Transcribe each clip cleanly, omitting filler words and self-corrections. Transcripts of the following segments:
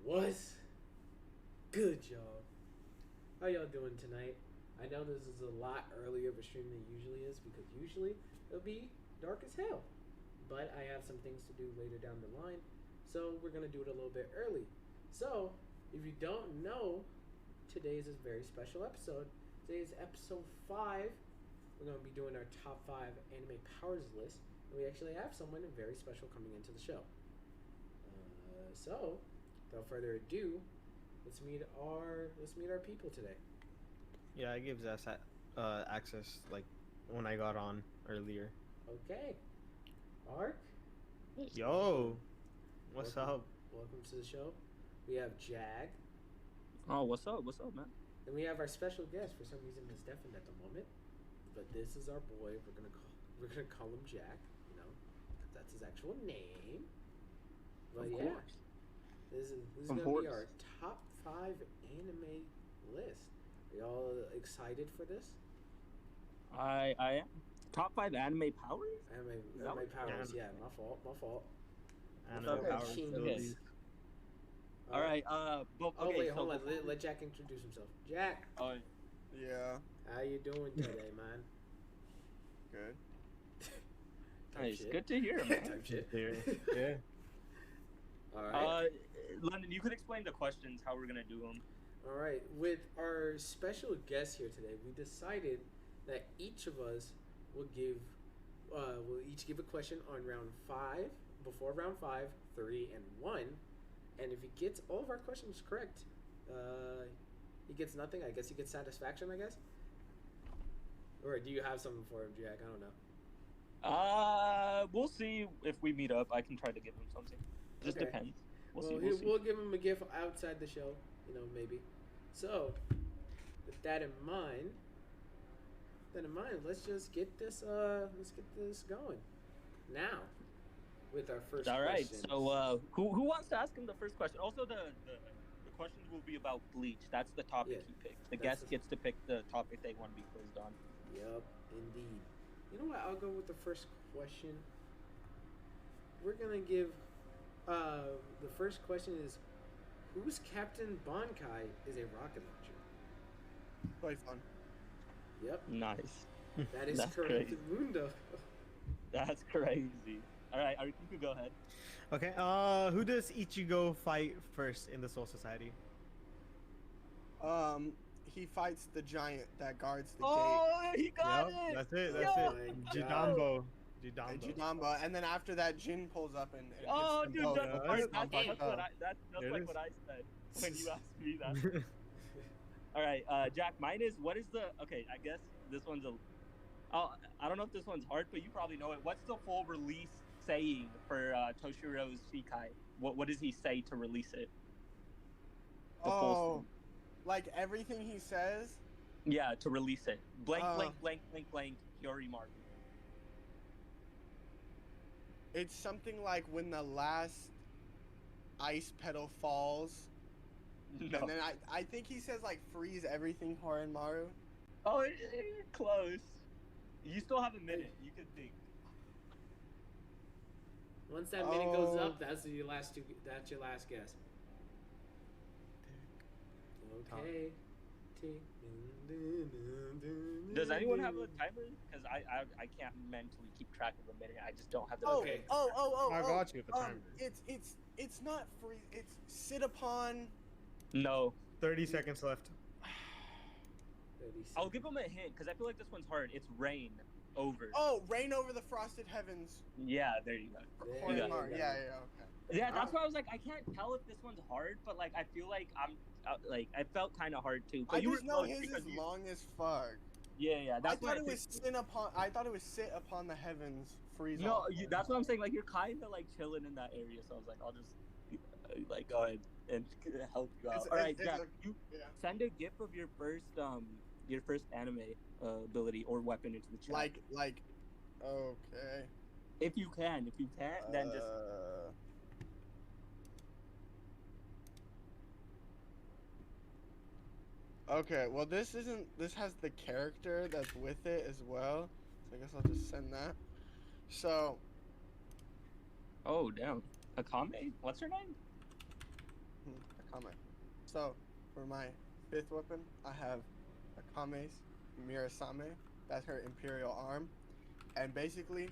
What's good, y'all? How y'all doing tonight? I know this is a lot earlier of a stream than it usually is because usually it'll be dark as hell. But I have some things to do later down the line, so we're gonna do it a little bit early. So, if you don't know, today is a very special episode. Today is episode 5. We're gonna be doing our top 5 anime powers list, and we actually have someone very special coming into the show. So, without further ado, let's meet our people today. Yeah, it gives us access like when I got on earlier. Okay, Mark. Yo, what's welcome, up? Welcome to the show. We have Jag, Oh, what's up? What's up, man? and we have our special guest. For some reason, is deafened at the moment, but this is our boy. We're gonna call him Jack. You know, 'cause that's his actual name. But Of yeah, course. this is Of gonna course. be our top 5 anime list. Are y'all excited for this? I am. Top 5 anime powers? Anime what- powers. Yeah. Yeah, my fault. Anime Okay. powers. Jeez. abilities. All right. But Oh okay. wait, so hold on. before- Let Jack introduce himself. Jack, Oh, Yeah, how you doing today, man? good. Type nice. shit. Good to hear, man. Type shit. Yeah. All right. London, you could explain the questions how we're gonna do them. All right. With our special guest here today, we decided that each of us will we'll each give a question on round 5, before round 5, 3, and 1, and if he gets all of our questions correct, he gets nothing. I guess he gets satisfaction. I guess. Or do you have something for him, Jack? I don't know. We'll see if we meet up. I can try to give him something. Just Okay. depends. We'll Well, see. We'll see. we'll give him a gift outside the show, maybe. So, with that in mind, let's just get this going now with our first. All right. questions. So, who wants to ask him the first question? Also, the questions will be about Bleach. That's the topic Yeah, he picked. The that's guest the- gets to pick the topic they want to be quizzed on. Yep, indeed. You know what? I'll go with the first question. We're gonna give. The first question is, whose Captain Bankai is a rocket launcher? Quite fun. Yep, Nice. that is That's correct, crazy. Mundo. That's crazy. All right, you could go ahead. Okay. Who does Ichigo fight first in the Soul Society? He fights the giant that guards the Oh, he got Yep, it. that's it. Yo! That's Oh my it. God. Jidambo. gate, Jidambo. Judamba, and then after that, Jin pulls up and Oh, hits them dude, both. that's, Yeah, that's, that's that's not what I that's There it like is. what I said when you asked me that. All right, Jack. Mine is what is the okay? I guess this one's I don't know if this one's hard, but you probably know it. What's the full release saying for Toshiro's Shikai? What does he say to release it? The full Oh, like everything he says. yeah, to release it. Blank, Uh. blank, blank, blank, blank. Yori Maru. It's something like when the last ice petal falls, No. and then I think he says like freeze everything, Maru. Oh, close. You still have a minute. You can think. Once that minute goes Oh. up, that's your last guess. Okay. Does anyone have a timer? Because I can't mentally keep track of a minute. I just don't have the. Oh, Okay. oh. I got you with the timer. It's not freeze. It's sit upon. No. 30 seconds left. 30 I'll give him a hint because I feel like this one's hard. It's rain over. Oh, reign over the frosted heavens. Yeah, there you go. There you Maru. go. Yeah, okay. Yeah, that's why I was like, I can't tell if this one's hard, but like I feel like I felt kind of hard too. But I you just were know close his because is long as fuck. Yeah, I that's why thought it was sit upon. I thought it was sit upon the heavens, freeze. No, all. that's what I'm saying. Like you're kind of like chilling in that area, so I was like, I'll just like go ahead and help you out. It's- All right, it's Jack, a- you yeah. send a gif of your first anime ability or weapon into the chat. Like, okay. if you can. If you can't, then just Okay, well this isn't. This has the character that's with it as well. So I guess I'll just send that. So oh damn, Akame. What's her name? So, for my 5th weapon, I have Akame's Mirasame. That's her Imperial Arm. And basically,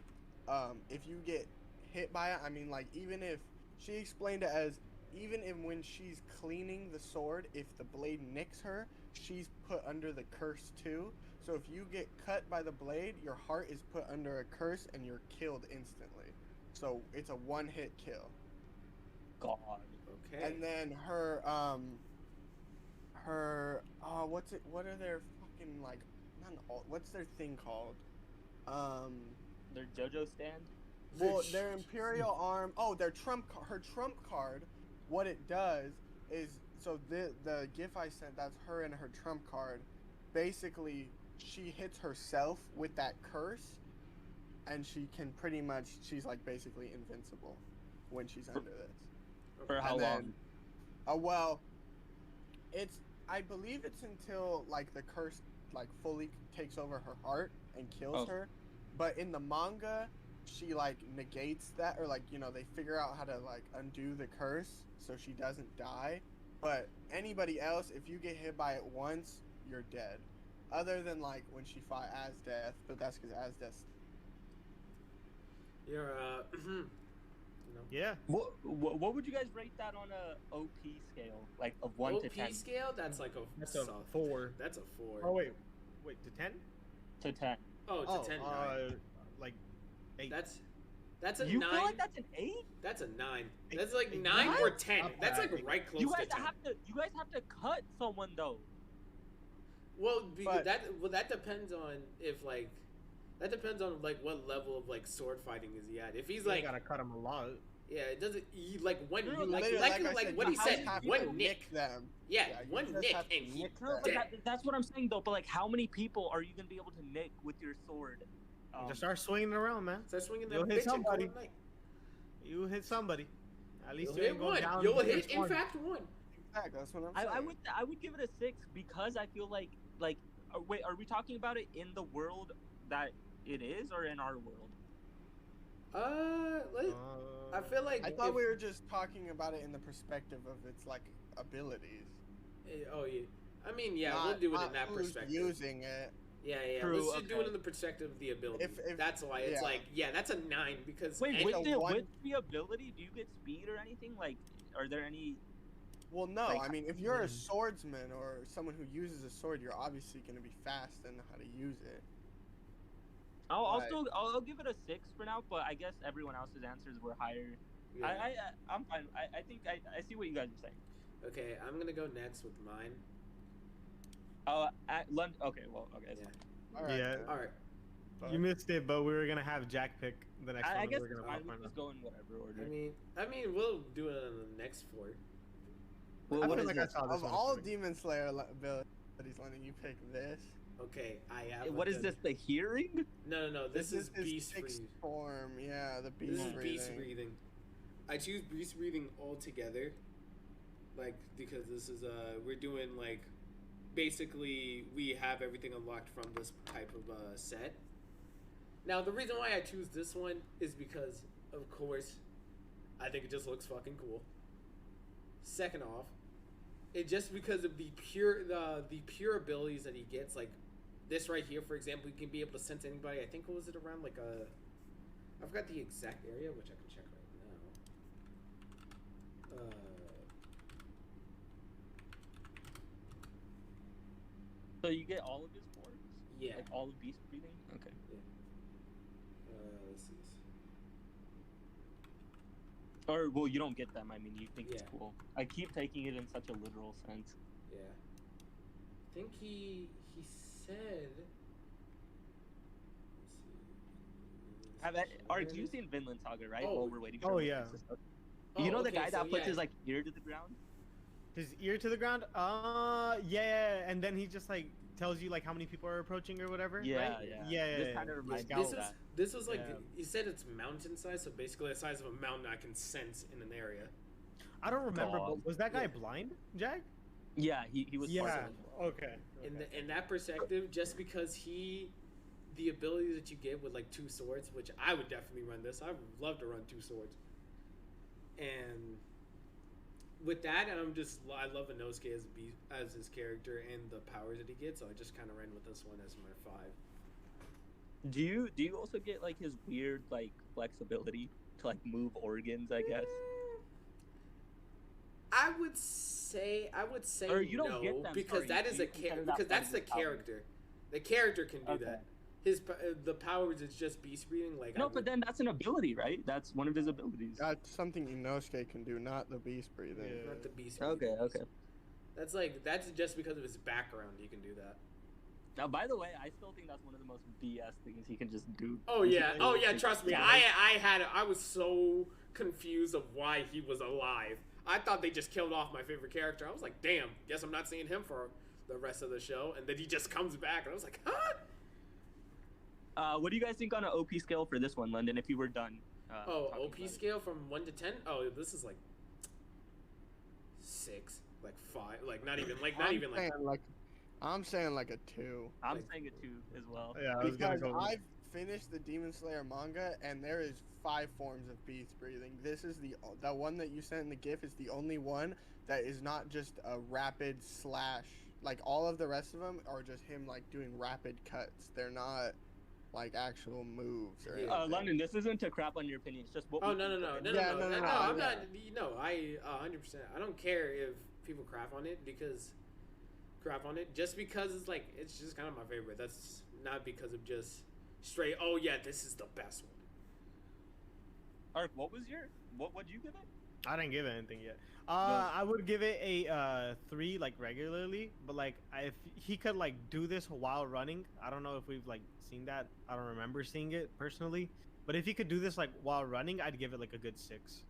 if you get hit by it, I mean, like, even if she explained it as, even if when she's cleaning the sword, if the blade nicks her, she's put under the curse too. So if you get cut by the blade, your heart is put under a curse and you're killed instantly. So it's a one-hit kill. God. Okay. And then her what are their fucking, like, not an alt, what's their thing called? Their JoJo stand. Well, their Imperial Arm. Oh, her trump card. What it does is, so the gif I sent, that's her and her trump card. Basically, she hits herself with that curse, and she can pretty much, she's like basically invincible when she's under this. For how And long? then, well, I believe it's until like the curse like fully takes over her heart and kills her. But in the manga, she like negates that, or like, you know, they figure out how to like undo the curse so she doesn't die. But anybody else, if you get hit by it once, you're dead. Other than like when she fought Azdeath, but that's because Azdeath. You're Yeah. What would you guys rate that on a OP scale, like of 1 to 10? OP scale, that's like a That's a soft- 4. That's a 4. Oh wait, to 10? To 10. Oh, it's a 10. Like 8. That's a You 9. feel like that's an 8? That's a 9. Eight- That's like eight- 9 What? or 10. Not That's bad. like right close You to guys 10. have to cut someone though. Well, because But- that depends on like what level of like sword fighting is he at. If he's You like, gotta cut him a lot. yeah, it doesn't like one No, like Literally, like, I like said, what you he just said, have to one nick. them. Yeah, Yeah, you one just nick have to and he nick No, them. but dead. that's what I'm saying though. But like, how many people are you gonna be able to nick with your sword? Just start swinging it around, man. Start swinging that You'll hit bitch and call somebody. it night. You hit somebody. At least You'll you hit ain't going one. down. You'll the hit, first in one. fact, one. Exactly, that's what I'm saying. I would give it a 6 because I feel like wait, are we talking about it in the world that it is or in our world? Like, I feel like I thought if- we were just talking about it in the perspective of its like abilities. Oh yeah. I mean, yeah, we'll Not- do it in not that who's perspective. using it. Yeah, True, let's just do it okay. in the perspective of the ability. If- That's why it's yeah. like, yeah, that's a 9 because Wait, any- with a one- the ability, do you get speed or anything? Like, are there any? Well, no, Like, I mean, if you're a mm. swordsman or someone who uses a sword, you're obviously going to be fast and know how to use it. Right. I'll give it a 6 for now. But I guess everyone else's answers were higher. yeah. I'm fine. I think I see what you guys are saying. Okay, I'm gonna go next with mine. Okay, well, okay. That's Yeah. fine. All right. Yeah. then. All right. You missed it, but we were gonna have Jack pick the next one. I and guess we're it's gonna fine. find We out. just go in whatever order. I mean, we'll do it on the next 4. Well, I what feel is like I this? saw this Of one all coming. Demon Slayer abilities, Lennon, you pick this. Okay, I have. What is this? The hearing? No. This is his beast sixth breathing. form. Yeah, the This beast is beast breathing. breathing. I choose beast breathing altogether, like because this is we're doing like, basically we have everything unlocked from this type of set. Now the reason why I choose this one is because, of course, I think it just looks fucking cool. Second off, it just because of the pure abilities that he gets, like this right here, for example, you can be able to sense anybody. I think what was it around like I forgot the exact area, which I can check right now. So you get all of his forms? Yeah. Like all of beast breathing? Okay. Let's see. Or well, you don't get them. I mean, you think it's Yeah. cool. I keep taking it in such a literal sense. Yeah. I think he said. Let's see. Art, you've seen Vinland Saga, right? Oh. While we're waiting. Oh, for yeah. You know the okay, guy so that puts yeah. his like ear to the ground? His ear to the ground. Yeah, and then he just like tells you like how many people are approaching or whatever. Yeah, right? yeah. This yeah. kinda reminds me Scout. of that. This was like Yeah. he said it's mountain size, so basically the size of a mountain I can sense in an area. I don't remember, God. but was that guy Yeah. blind, Jack? Yeah, he was. Yeah. partially. Okay. In that perspective, just because the abilities that you get with like 2 swords, which I would definitely run this. I would love to run 2 swords. And with that, and I love Inosuke as his character and the powers that he gets, so I just kind of ran with this one as my 5. Do you also get like his weird like flexibility to like move organs? I guess. I would say Or you don't no, get them, because sorry, that is you consider that because that's part the of his power. character. The character can do Okay. that. The powers is just beast breathing. Like No, but then that's an ability, right? That's one of his abilities. That's something Inosuke can do, not the beast breathing. Yeah. not the beast. Okay, breathing. okay. That's just because of his background. He can do that. Now, by the way, I still think that's one of the most BS things he can just do. Oh yeah, trust me. I was so confused of why he was alive. I thought they just killed off my favorite character. I was like, damn, guess I'm not seeing him for the rest of the show. And then he just comes back, and I was like, huh? What do you guys think on an OP scale for this one, London? If you were done. Oh, talking OP about it? scale from 1 to 10. Oh, this is like 6, like 5, like not even like. I'm saying like a 2. I'm like- saying a 2 as well. Yeah, I was gonna Because go. I've finished the Demon Slayer manga, and there is 5 forms of beast breathing. This is the one that you sent in the GIF is the only one that is not just a rapid slash. Like all of the rest of them are just him like doing rapid cuts. They're not like actual moves or Yeah. anything. London, this isn't to crap on your opinion. It's just what. Oh we no. think of it. Yeah, I'm no, not. yeah. I 100%. I don't care if people crap on it just because it's just kind of my favorite. That's not because of just straight. Oh yeah, this is the best one. Ark, what would you give it? I didn't give it anything yet. I would give it a 3 like regularly, but like if he could like do this while running, I don't know if we've like seen that. I don't remember seeing it personally, but if he could do this like while running, I'd give it like a good 6.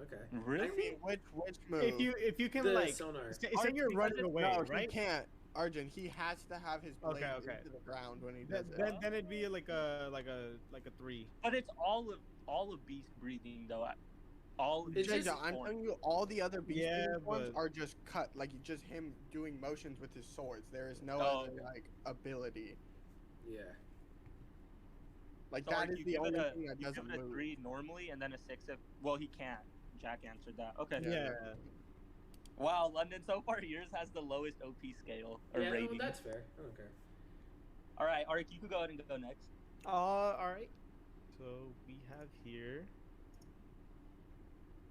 Okay. Really? I mean, which move? If you can The like sonar. say Arjun, you're because running it's- away, no, right? he can't. Arjun, he has to have his blade Okay. into the ground when he Then, does then, it. then it'd be like a 3. But it's all of beast breathing though. It's Jaja, just I'm telling you, all the other beast Yeah, breathing ones but- are just cut, like just him doing motions with his swords. There is no Oh, other okay. like ability. Yeah. Like So, that Ark, is you the give it only a- thing that you doesn't give it a move. 3 normally, and then a 6 if he can't. Jack answered that. Okay. Yeah. Wow, London, so far yours has the lowest OP scale or Yeah. Well, rating. that's fair. I don't care. All right, Ark, you could go ahead and go next. All right. So we have here.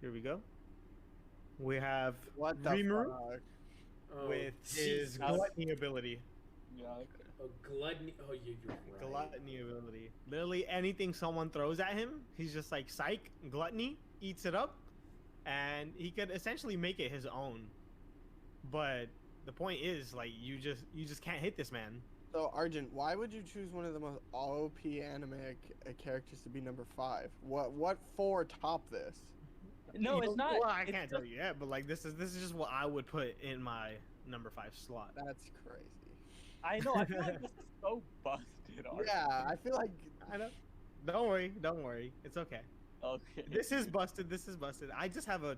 Here we go. We have What the Rimuru fuck? Oh, with his Jesus. gluttony ability. Yeah. Okay. Oh, gluttony. Oh, you're right. Gluttony ability. Literally anything someone throws at him, he's just like psych, gluttony, eats it up, and he could essentially make it his own. But the point is, like, you just can't hit this man. So Arjun, why would you choose one of the most OP anime characters to be number 5? What for top this? No, You it's know- not. Well, I it's can't just- tell you yet, but like this is just what I would put in my number 5 slot. That's crazy. I know. I feel like this is so busted. Ark. Yeah, I feel like I know. Don't worry. It's okay. Okay. This is busted. I just have a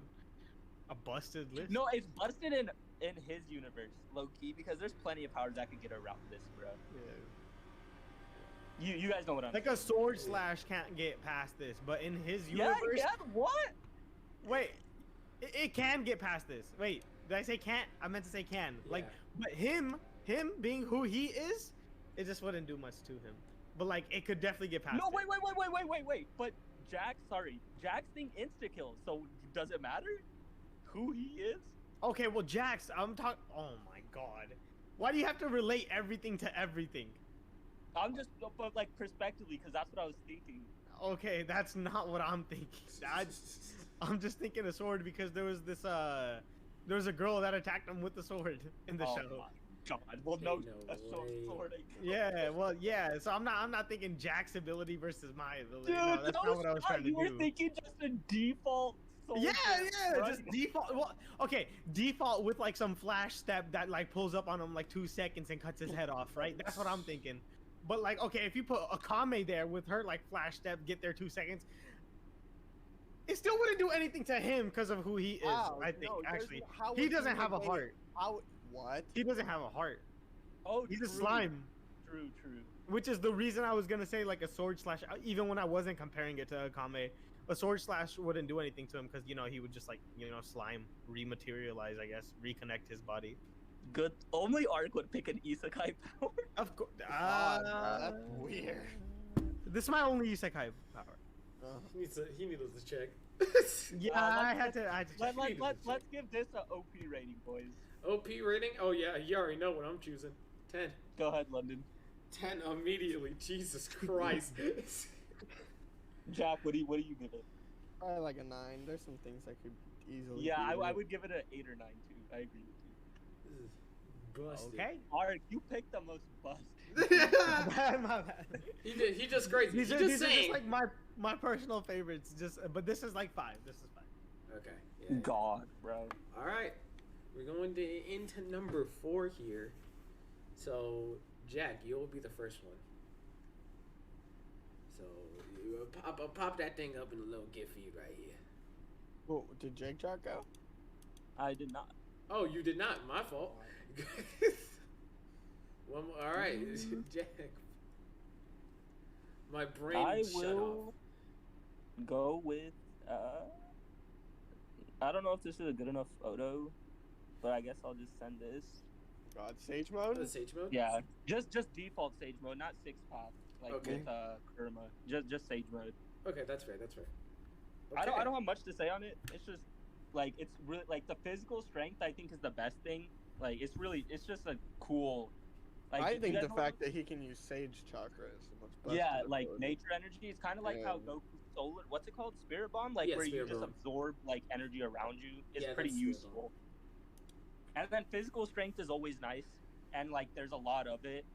busted list. No, it's busted in his universe, low key, because there's plenty of powers that could get around this, bro. Yeah. You guys know what I'm Like a sword slash can't get past this, but in his Yeah, universe, yeah. What? wait, it can get past this. Wait, did I say can't? I meant to say can. Like, Yeah. but him being who he is, it just wouldn't do much to him. But like, it could definitely get past. No, it. wait. But Jack's thing insta kills. So does it matter who he is? Okay, well, Jax, I'm talking. Oh my god, why do you have to relate everything to everything? I'm just, but like prospectively, because that's what I was thinking. Okay, that's not what I'm thinking. I'm just thinking a sword because there was this there was a girl that attacked him with the sword in the Oh show. my god. Well, Ain't no, no a way. sword. Yeah, well, yeah. So I'm not thinking Jack's ability versus my ability. Dude, No, that's not what I was trying to you were do. thinking just a default sword. Yeah, right? just default. Well, okay, default with like some flash step that like pulls up on him like 2 seconds and cuts his head off, right? That's what I'm thinking. But like, okay, if you put Akame there with her like flash step, get there 2 seconds, it still wouldn't do anything to him because of who he is. Wow, I think no, there's- actually, how he would you doesn't have a negate- heart. What? He doesn't have a heart. Oh, He's a true. slime. True. Which is the reason I was gonna say like a sword slash, even when I wasn't comparing it to Akame. a sword slash wouldn't do anything to him because he would just like slime rematerialize, I guess, reconnect his body. Good. Only Ark would pick an isekai power. Of course. God, bro, that's weird. This is my only isekai power. He needs to check. Yeah, I had to check. Let's give this a OP rating, boys. OP rating? Oh yeah, you already know what I'm choosing. 10. Go ahead, London. 10 immediately. Jesus Christ. Jack, what do you give it? Probably like a 9. There's some things I could easily. Yeah, beat I it. would give it an 8 or 9 too. I agree with you. This is busted. Okay. Ark, you picked the most busted. My bad. He just crazy. These He are just just saying. like my personal favorites. But this is like 5. This is 5. Okay. Yeah. God, bro. All right. We're going into number 4 here. So, Jack, you'll be the first one. So, you pop that thing up in a little GIF feed right here. Oh, did Jake Jack go? I did not. Oh, you did not. My fault. One more. All right, Jack. My brain I shut will off. go with. I don't know if this is a good enough photo, but I guess I'll just send this. God, Sage mode? The Sage mode? Yeah, just default Sage mode, not 6-path like Okay. with Kurama. Just Sage mode. Okay, that's fair. That's fair. I Okay. don't have much to say on it. It's just like it's really like the physical strength. I think is the best thing. Like it's just a cool. Like, I you think guys the know fact that he can use Sage chakra is the most busted yeah, like ability. nature energy. It's kind of like how Yeah. Goku Solar. What's it called? Spirit Bomb. Like Yeah, where you Spirit just Bomb. absorb like energy around you. It's Yeah, pretty that's Spirit useful. And then physical strength is always nice, and like there's a lot of it.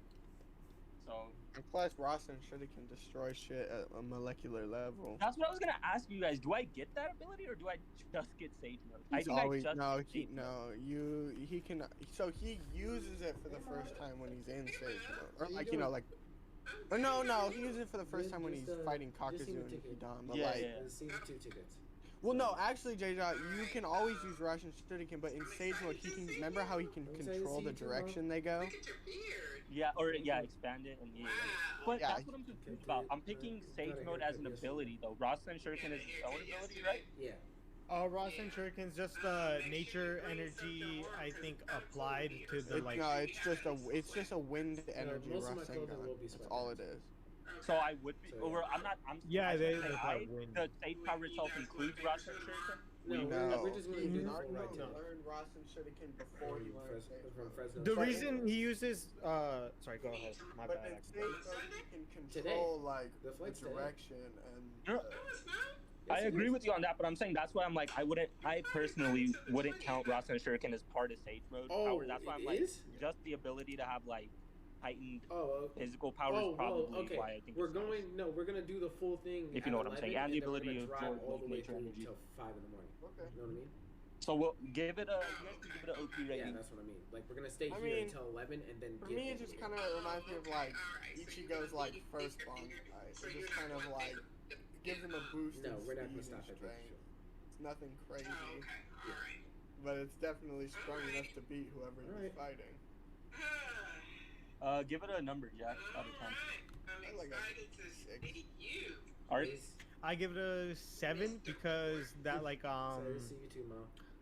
So And plus, Rasen Shuri can destroy shit at a molecular level. that's what I was gonna ask you guys. Do I get that ability or do I just get Sage mode? I He's think always, I just no, get Sage mode. he can. So he uses it for the first time when he's in Sage mode, or like like. Or no, he uses it for the first time when he's fighting just Kakuzu see the and ticket. Hidan. But Yeah, like, yeah. The season 2 tickets. well, no, actually, J-Dot, you can always use Rasen Shuriken, but in Sage mode, he can. Remember how he can I'm saying control the see you direction they go? Yeah, or yeah, expand it and yeah. But Yeah, that's what I'm confused about. I'm picking Sage mode as an ability though. Rasen Shuriken is its own ability, right? Yeah. Rasen Shuriken's just nature energy, I think, applied to the like. No, it's just a wind energy most of my clothing Rasengan. will be That's sweatpants. all it is. So I would be So, yeah. over. I'm not. I'm. Yeah, I they should say apply I, wind. the Sage power itself includes Rasen Shuriken. No, No, we're just going he to do did the not full right know now. learn Rasen Shuriken before he learned Sage From mode. Fresno. The But- reason he uses sorry, go ahead. My But bad. in Sage mode, he can Today. control like The the flight's today. direction and. Yeah. I agree with you on that, but I'm saying that's why I'm like I personally wouldn't count Rasen Shuriken as part of Sage mode Oh, power. That's why I'm it like is? just the ability to have like heightened Oh, physical power oh, is probably well, okay. why I think We're it's nice. going. No, we're gonna do the full thing. If you know what I'm saying, 11, and the then we're ability gonna to drive absorb, all the like, way nature through energy. till 5 in the morning. Okay. You know what I mean? So we'll give it a you guys can give it an OP Yeah, rating. that's what I mean. Like we're gonna stay I here mean, until 11, and then. For get me, it over just here. kind of reminds me of like Ichigo's like first bomb fight. It just kind of like gives him a boost. No, in we're not speed gonna stop and at that. strength. It's nothing crazy, but it's definitely strong enough to beat whoever he's Alright. fighting. Give it a number, Jack, out of 10. I like a 6. Art? I give it a 7 because that like So see you too, Mo.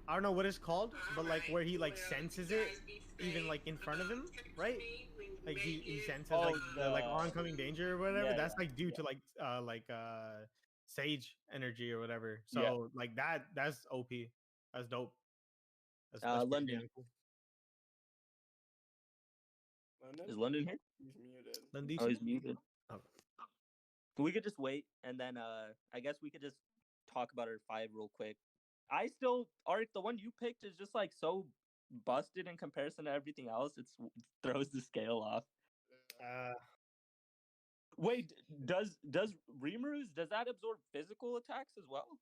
I don't know what it's called, but like where he like senses it, even like in front of him, right? Like he senses Oh, like the like the- oncoming danger or whatever. Yeah, That's yeah, like due to like sage energy or whatever. So like that's OP. That's dope. That's pretty London. damn cool. London? Is London here? He's muted. London? Oh, he's muted. Oh. We could just wait, and then I guess we could just talk about our 5 real quick. I still, Art, the one you picked is just like so busted in comparison to everything else. It throws the scale off. Wait, does Rimurus, does that absorb physical attacks as well?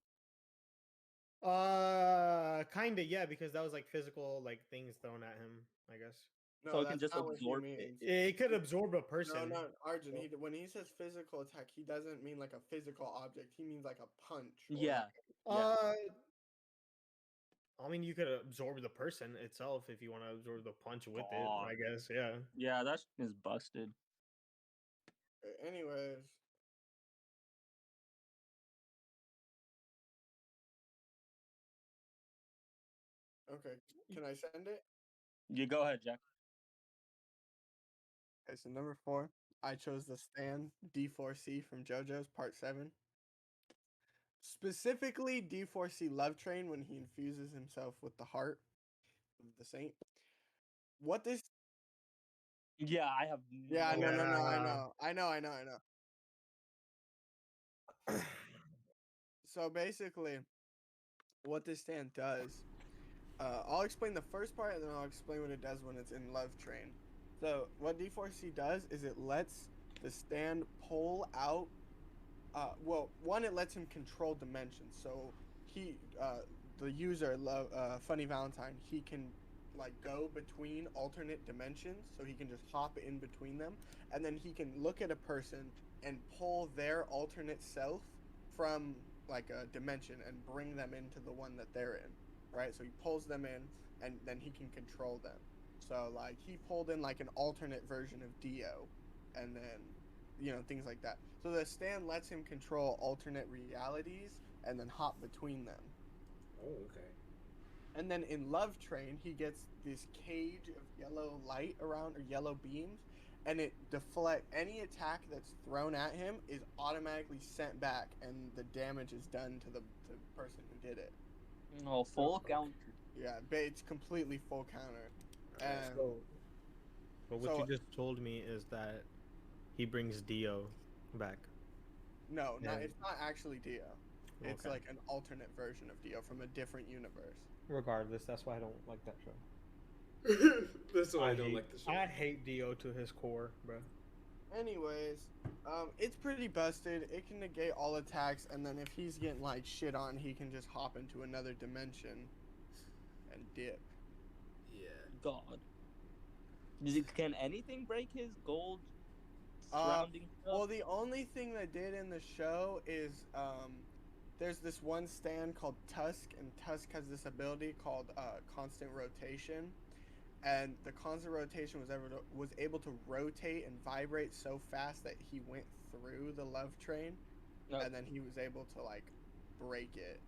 Kinda, yeah, because that was like physical like things thrown at him, I guess. No, So it can that's just not what he absorb means. It could absorb a person. No, Arjun. When he says physical attack, he doesn't mean like a physical object. He means like a punch. or Yeah. I mean, you could absorb the person itself if you want to absorb the punch with it, Aw. I guess. Yeah. Yeah, that is busted. Anyways, Okay, can I send it? You go ahead, Jack. Okay, so number 4, I chose the stand D4C from JoJo's Part 7. Specifically, D4C Love Train when he infuses himself with the heart of the saint. What this? Yeah, I have Yeah, no. no, Yeah. I know. So basically, what this stand does, I'll explain the first part and then I'll explain what it does when it's in Love Train. So what D4C does is it lets the stand pull out. Well, one, it lets him control dimensions. So he, the user, Funny Valentine, he can like go between alternate dimensions. So he can just hop in between them, and then he can look at a person and pull their alternate self from like a dimension and bring them into the one that they're in. Right. So he pulls them in, and then he can control them. So like he pulled in like an alternate version of Dio, and then things like that. So the stand lets him control alternate realities and then hop between them. Oh, okay. And then in Love Train, he gets this cage of yellow light around, or yellow beams, and it deflect any attack that's thrown at him is automatically sent back, and the damage is done to the person who did it. No, full counter. Yeah, but it's completely full counter. And But what you just told me is that he brings Dio back. no, And- it's not actually Dio. It's Okay. like an alternate version of Dio from a different universe. Regardless, that's why I don't like that show. That's why I don't hate, like the show. I hate Dio to his core, bro. Anyways, it's pretty busted. It can negate all attacks, and then if he's getting like shit on, he can just hop into another dimension and dip. Yeah. God. Can anything break his gold surrounding stuff? Well, the only thing they did in the show is there's this one stand called Tusk, and Tusk has this ability called constant rotation, and the constant rotation was able to rotate and vibrate so fast that he went through the Love Train, and then he was able to like break it.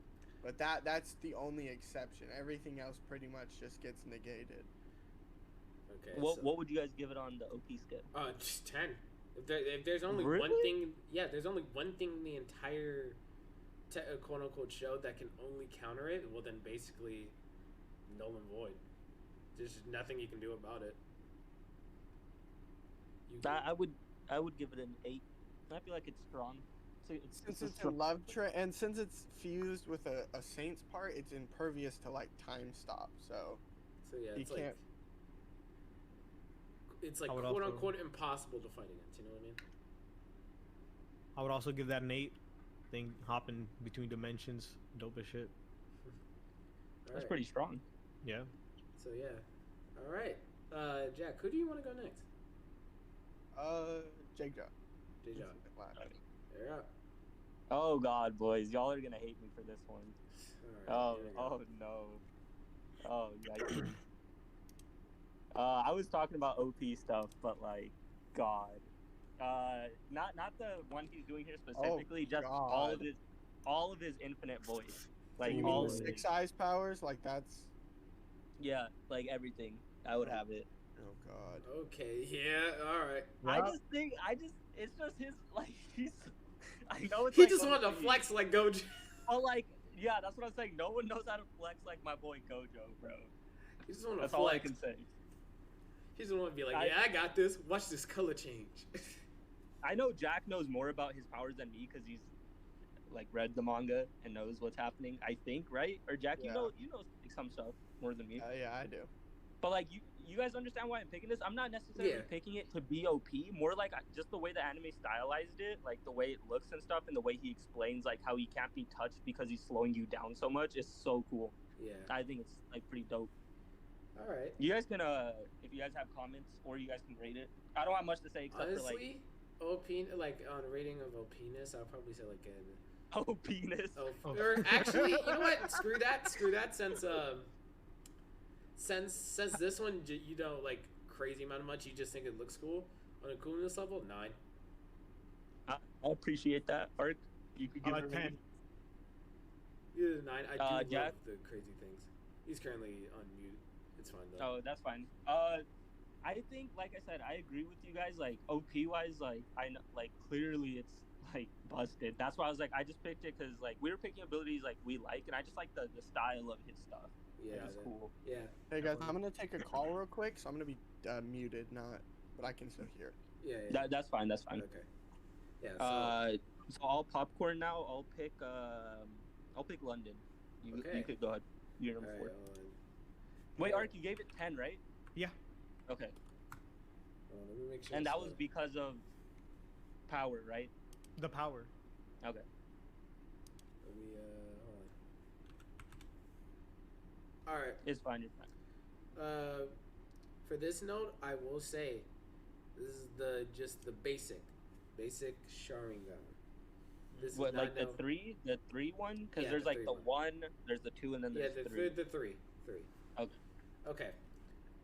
But that's the only exception. Everything else pretty much just gets negated. Okay. What would you guys give it on the OP scale? Just 10. If there's only Really? one thing, yeah, there's only one thing in the entire quote unquote show that can only counter it. Well, then basically null and void. There's just nothing you can do about it. I would give it an 8. I feel like it's strong. Since it's a Love Train, and since it's fused with a Saints part, it's impervious to like time stop. So yeah, he it's can't. like it's like I would quote also- unquote impossible to fight against. You know what I mean? I would also give that an 8. Thing hopping between dimensions, dope as shit. That's Alright. pretty strong. Yeah. So yeah. All right. Jack, who do you want to go next? Jake John. J. John. You're up. Oh God, boys, y'all are gonna hate me for this one. All right, here we go. No. Oh yikes. I was talking about OP stuff, but like, God. Not the one he's doing here specifically, just God. all of his infinite voice, like You all mean of the it. 6 eyes powers? Like that's. Yeah, like everything. I would have it. Oh God. Okay. Yeah. All right. I just think it's just his like he's. I know it's. He like just wanted to OP, flex like Gojo. but like, yeah, that's what I'm saying. No one knows how to flex like my boy Gojo, bro. He just want to That's all I flex. can say. He just want to be like, I- yeah, I got this. Watch this color change. I know Jack knows more about his powers than me because he's like read the manga and knows what's happening. I think, right? Or Jack, Yeah. you know some stuff more than me. Yeah, I do. But like you guys understand why I'm picking this? I'm not necessarily Yeah. picking it to be OP. More like just the way the anime stylized it, like the way it looks and stuff, and the way he explains like how he can't be touched because he's slowing you down so much is so cool. Yeah. I think it's like pretty dope. All right. You guys can if you guys have comments or you guys can rate it. I don't have much to say except for like Honestly, OP, like on a rating of OPness, I'll probably say like an OPness. Or actually, you know what? Screw that. Since this one you don't like crazy amount of much, you just think it looks cool. On a coolness level, 9. I appreciate that. Ark, you could give it a 10. rating. Yeah, 9. I do love Jack? the crazy things. He's currently on mute. It's fine though. Oh, that's fine. I think, like I said, I agree with you guys. Like OP wise, like I know, like clearly it's like busted. That's why I was like, I just picked it because like we were picking abilities like we like, and I just like the style of his stuff. Yeah, Like, it's cool. Yeah. Hey guys, definitely. I'm gonna take a call real quick, so I'm gonna be muted, but I can still hear. Yeah. Yeah. That's fine. That's fine. Okay. Yeah. So, So I'll popcorn now. I'll pick London. Okay. You could go ahead. You're all number right. 4. Wait, Ark, you gave it 10, right? Yeah. Okay. Let me make sure. And it's that was low. because of power, right? The power. Okay. Let me hold on. All right. It's fine. You're fine. For this note, I will say, this is just the basic Sharingan. This What, is not like the three one? Because Yeah, there's the like three the one. 1, there's the 2, and then Yeah, there's 3. the three. Okay. Okay.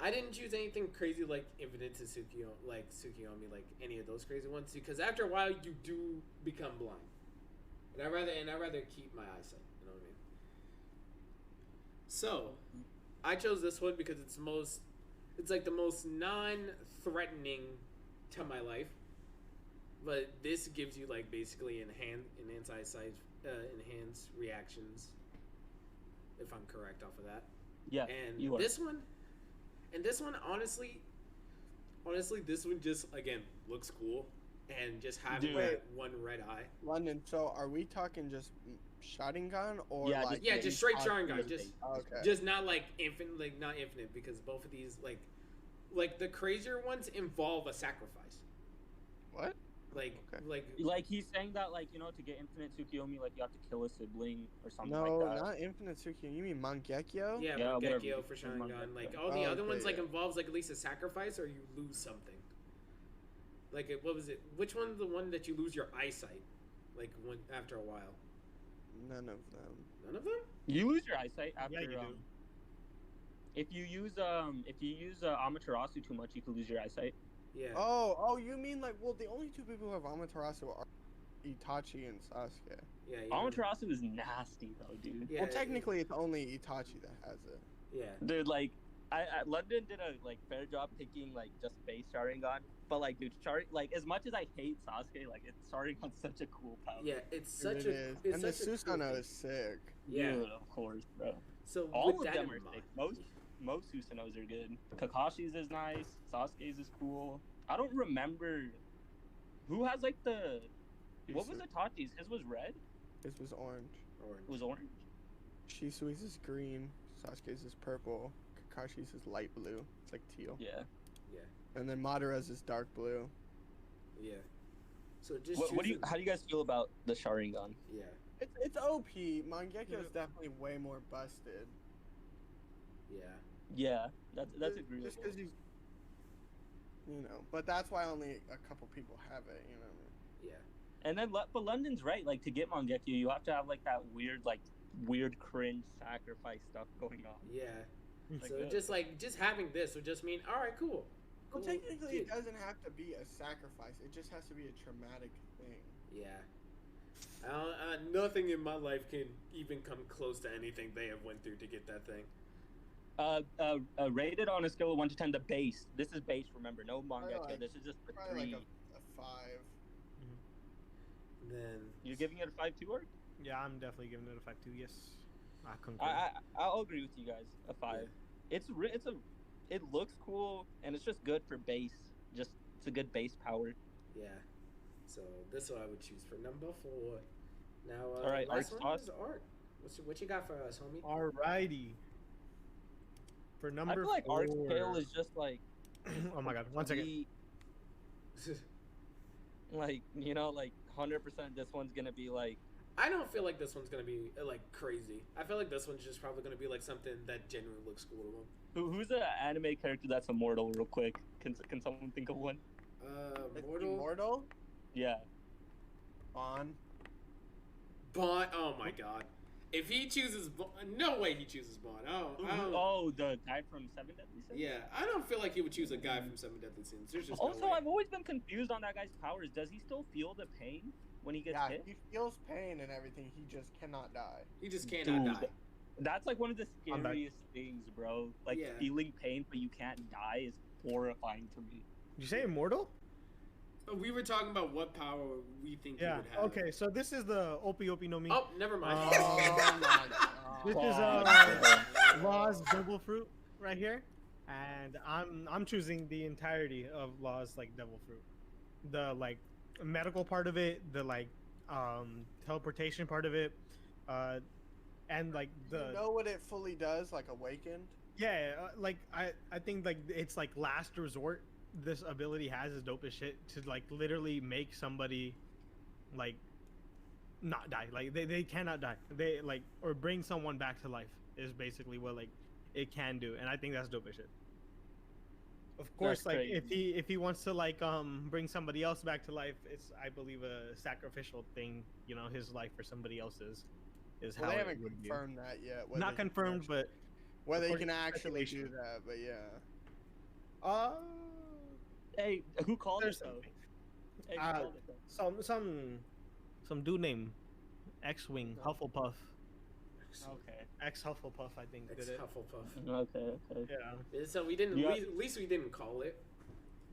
I didn't choose anything crazy like Infinite to Tsukiyomi, like any of those crazy ones, because after a while you do become blind, and I rather keep my eyesight. You know what I mean? So, I chose this one because it's like the most non-threatening to my life, but this gives you like basically enhanced eyesight, enhanced reactions, if I'm correct off of that. Yeah. And you are. this one, honestly, this one just again looks cool, and just having Dude. that one red eye. London, so are we talking just Sharingan or Yeah, like? Yeah, just straight Itachi Sharingan, is just Okay. just not like infinite, not infinite, because both of these like the crazier ones involve a sacrifice. What? Like Okay. Like he's saying that, like, you know, to get Infinite Tsukiyomi, like you have to kill a sibling or something No, like that. not Infinite Tsukiyomi. You mean Mangekyo? yeah, Yeah, whatever. Mangekyo for Sharingan. Mangekyo. Like all the Oh, other okay, ones, like yeah. involves like at least a sacrifice or you lose something. Like what was it? Which one's the one that you lose your eyesight? Like when after a while. None of them. None of them. You lose your eyesight after. Yeah, you do. If you use Amaterasu too much, you can lose your eyesight. Yeah. Oh, you mean like? Well, the only two people who have Amaterasu are Itachi and Sasuke. Yeah. Amaterasu is nasty though, dude. Yeah, Well, technically, it's only Itachi that has it. Yeah. Dude, like, London did a like fair job picking like just base Sharingan, but like, dude, like as much as I hate Sasuke, like Sharingan's such a cool power. Yeah. It's Dude, such it a. is. It's And the such a cool Susanoo thing. is sick. Yeah. Dude, of course, bro. So All with of that them in are mind, sick. Most Susanos are good. Kakashi's is nice. Sasuke's is cool. I don't remember who has like the. What was Itachi's? His was red. His was orange. Orange. It was orange. Shisui's is green. Sasuke's is purple. Kakashi's is light blue. It's like teal. Yeah. And then Madara's is dark blue. Yeah. So just. What do you? choosing- How do you guys feel about the Sharingan? Yeah. It's OP. Mangekyo is definitely way more busted. Yeah. Yeah, that's agreeable. Just because he's, but that's why only a couple people have it. You know what I mean? Yeah. And then, but London's right. Like to get Mangekyo, you have to have like that weird cringe sacrifice stuff going on. Yeah. Like So that. just having this would just mean all right, cool. Well, Cool. technically, it Dude. doesn't have to be a sacrifice. It just has to be a traumatic thing. Yeah. Nothing in my life can even come close to anything they have went through to get that thing. Rated on a scale of 1 to 10, the base. This is base. Remember, no Probably Mangekyo. like- This is just a Probably 3. like a 5. And then You're giving it a 5.2, or? Yeah, I'm definitely giving it a 5.2. Yes, I concur. I'll agree with you guys. A 5. Yeah. It looks cool and it's just good for base. It's a good base power. yeah. So this one I would choose for number 4. Now, All right, last Art's one toss. is Art. What you got for us, homie? Alrighty. For number I feel like 4. Arc Scale is just like. Oh my god! 1 second. complete- Like, you know, like 100% this one's gonna be like. I don't feel like this one's gonna be like crazy. I feel like this one's just probably gonna be like something that genuinely looks cool to them. Who's an anime character that's immortal, real quick? Can someone think of one? Immortal? Yeah. On. Bond. Oh my god. If he chooses Bond, no way he chooses Bond. Oh, the guy from Seven Deadly Sins? Yeah, I don't feel like he would choose a guy from Seven Deadly Sins. There's just Also, no way. I've always been confused on that guy's powers. Does he still feel the pain when he gets Yeah, hit? he feels pain and everything. He just cannot die. He just cannot Dude. die. That's like one of the I'm back. scariest things, bro. Like Yeah. feeling pain but you can't die is horrifying to me. Did you say immortal? We were talking about what power we think he Yeah. would have. Okay, so this is the Opie no Mi. Oh, never mind. Oh my This god. is God. Law's devil fruit right here, and I'm choosing the entirety of Law's like devil fruit, the like medical part of it, the like teleportation part of it, and like the You know what it fully does, like awakened? yeah, like I think like it's like last resort. This ability has is dope as shit to like literally make somebody like not die. Like they cannot die. They like or bring someone back to life is basically what like it can do, and I think that's dope as shit. Of course, That's like crazy. if he wants to like bring somebody else back to life, it's I believe a sacrificial thing. You know, his life for somebody else's is Well, how they it haven't would be. confirmed that yet. whether Not he can confirmed, actually- but whether he according can to actually do speculation. that, but yeah. uh, Hey, who called There's it though? something. Hey, who Uh, called it though? some dude named X-Wing Hufflepuff. Okay. X Hufflepuff, I think, Ex did it. Hufflepuff. Okay. Yeah. So we didn't. Yeah. At least we didn't call it.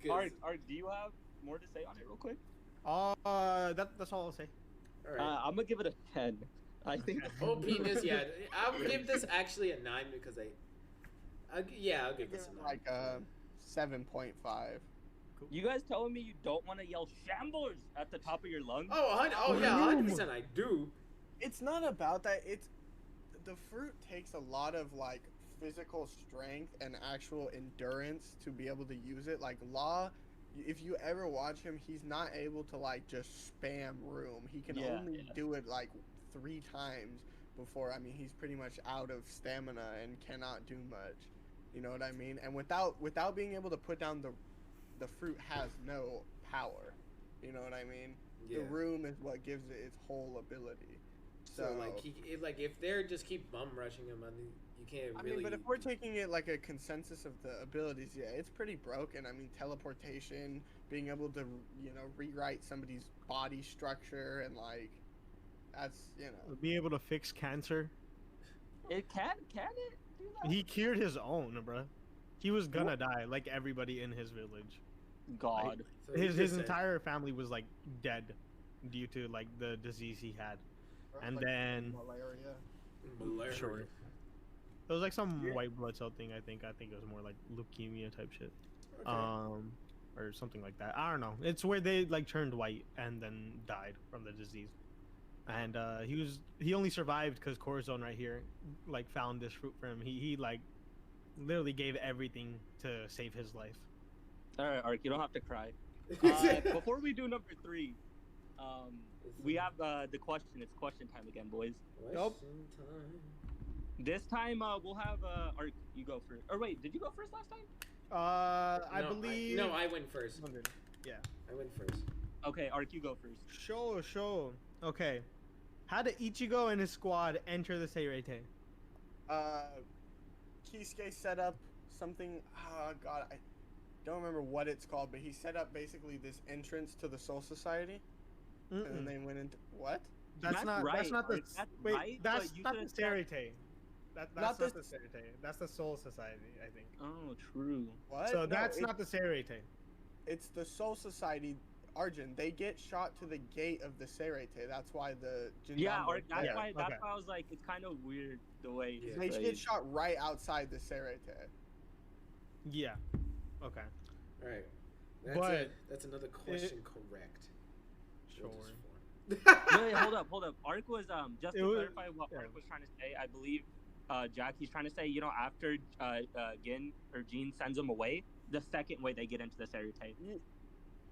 'Cause- Art, do you have more to say on it real quick? That's all I'll say. all right. I'm gonna give it a 10. I think. Oh, penis. Yeah, I'll give this actually a 9 because I'll give Give this it a 9. like a 7.5. You guys telling me you don't want to yell shamblers at the top of your lungs? Oh yeah, 100%. I do. It's not about that. It's the fruit takes a lot of like physical strength and actual endurance to be able to use it. Like Law, if you ever watch him, he's not able to like just spam room. He can Yeah, only yeah. do it like 3 times before. I mean, he's pretty much out of stamina and cannot do much. You know what I mean? And without being able to put down the fruit has no power. You know what I mean? Yeah. The room is what gives it its whole ability. So like if they're just keep bum rushing him, I mean, you can't I really. mean, but if we're taking it like a consensus of the abilities, yeah, it's pretty broken. I mean, teleportation, being able to, rewrite somebody's body structure, and like, that's, Be able to fix cancer. It can it do that? He cured his own, bruh. He was gonna die like everybody in his village. God. so he His just said- entire family was like dead due to like the disease he had. And like, then- malaria. Malaria. Sure. It was like some Yeah. white blood cell thing. I think it was more like leukemia type shit. Okay. Or something like that. I don't know. It's where they like turned white and then died from the disease. And he only survived because Corazon right here like found this fruit for him. He like literally gave everything to save his life. All right, Ark, you don't have to cry. Before we do number 3, we have the question. It's question time again, boys. Nope. Question time. This time we'll have Ark. You go first. Or wait, did you go first last time? I No, believe. No, I went first. Yeah. I went first. Okay, Ark, you go first. Show. Okay. How did Ichigo and his squad enter the Seirete? Kisuke set up something. Oh God, I don't remember what it's called, but he set up basically this entrance to the Soul Society, and then they went into what? That's not the That's wait. right, That's but you not the said that- Seirete. That's Not not the- the Seirete. That's the Soul Society, I think. Oh, true. What? So No, that's not the Seirete. It's the Soul Society. Arjun, they get shot to the gate of the Seirete. That's why the Jindan Yeah, were Ark, that's there. why. That's okay. why I was like, it's kind of weird the way. Yeah. They played. get shot right outside the Seirete. Yeah. Okay. All right. But- That's another question correct. Sure. Wait, hold up. Ark was just It to was- clarify what yeah. Ark was trying to say. I believe Jack, he's trying to say, after Gin or Jean sends him away, the second way they get into the Seirete.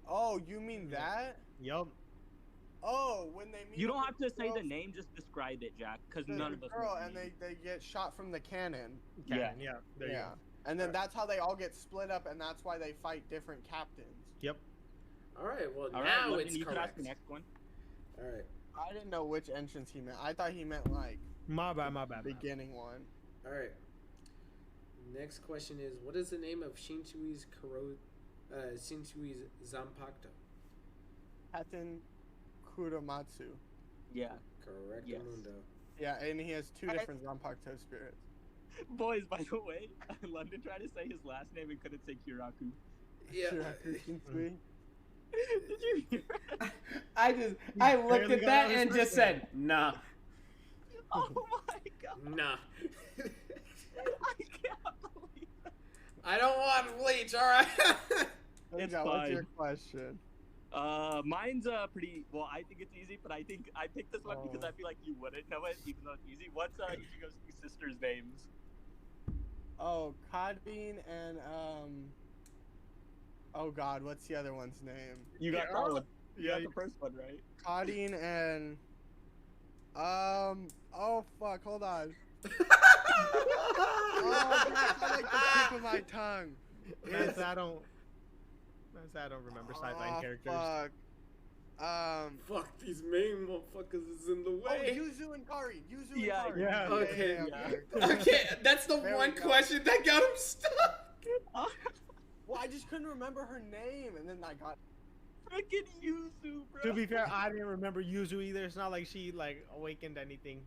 Oh, you mean that? Yup. Oh, when they meet. You don't up have with to say the girls- name, just describe it, Jack, because the none of us. know girl, the and name. they get shot from the cannon. Yeah. Yeah. There you Yeah. go. And then Alright. that's how they all get split up, and that's why they fight different captains. Yep. All right. Well, All right, now Logan, it's you could ask correct. the next one. All right. I didn't know which entrance he meant. I thought he meant like My bad. beginning one. All right. Next question is, what is the name of Shinsui's Zanpakuto? Haten Kuromatsu. Yeah. Correct, Yes. Mundo. Yeah, and he has two I- different Zanpakuto spirits. Boys, by the way, London tried to say his last name and couldn't say Kiraku. Yeah. Shiraku Shinsui. Did you hear? I looked barely at got that out his and first just name. said, nah. Oh my god. Nah. I can't believe that. I don't want bleach. All right. It's Ninja, what's your fine. question? Mine's pretty. Well, I think it's easy, but I think I picked this one because I feel like you wouldn't know it, even though it's easy. What's Ichigo's two sisters' names? Oh, Codbean and oh god, what's the other one's name? You got Yeah, that one. You got you- the first one right. Codine and oh fuck, hold on. Oh, that's on, like the tip of my tongue. That's I don't remember sideline characters. Fuck. Fuck, these main motherfuckers is in the Oh, way. Yuzu and Kari. Yuzu Yeah, and Kari. yeah. Okay. Yeah. Okay, that's the There we one go. question that got him stuck. Well, I just couldn't remember her name, and then I got. Freaking Yuzu, bro. To be fair, I didn't remember Yuzu either. It's not like she like awakened anything.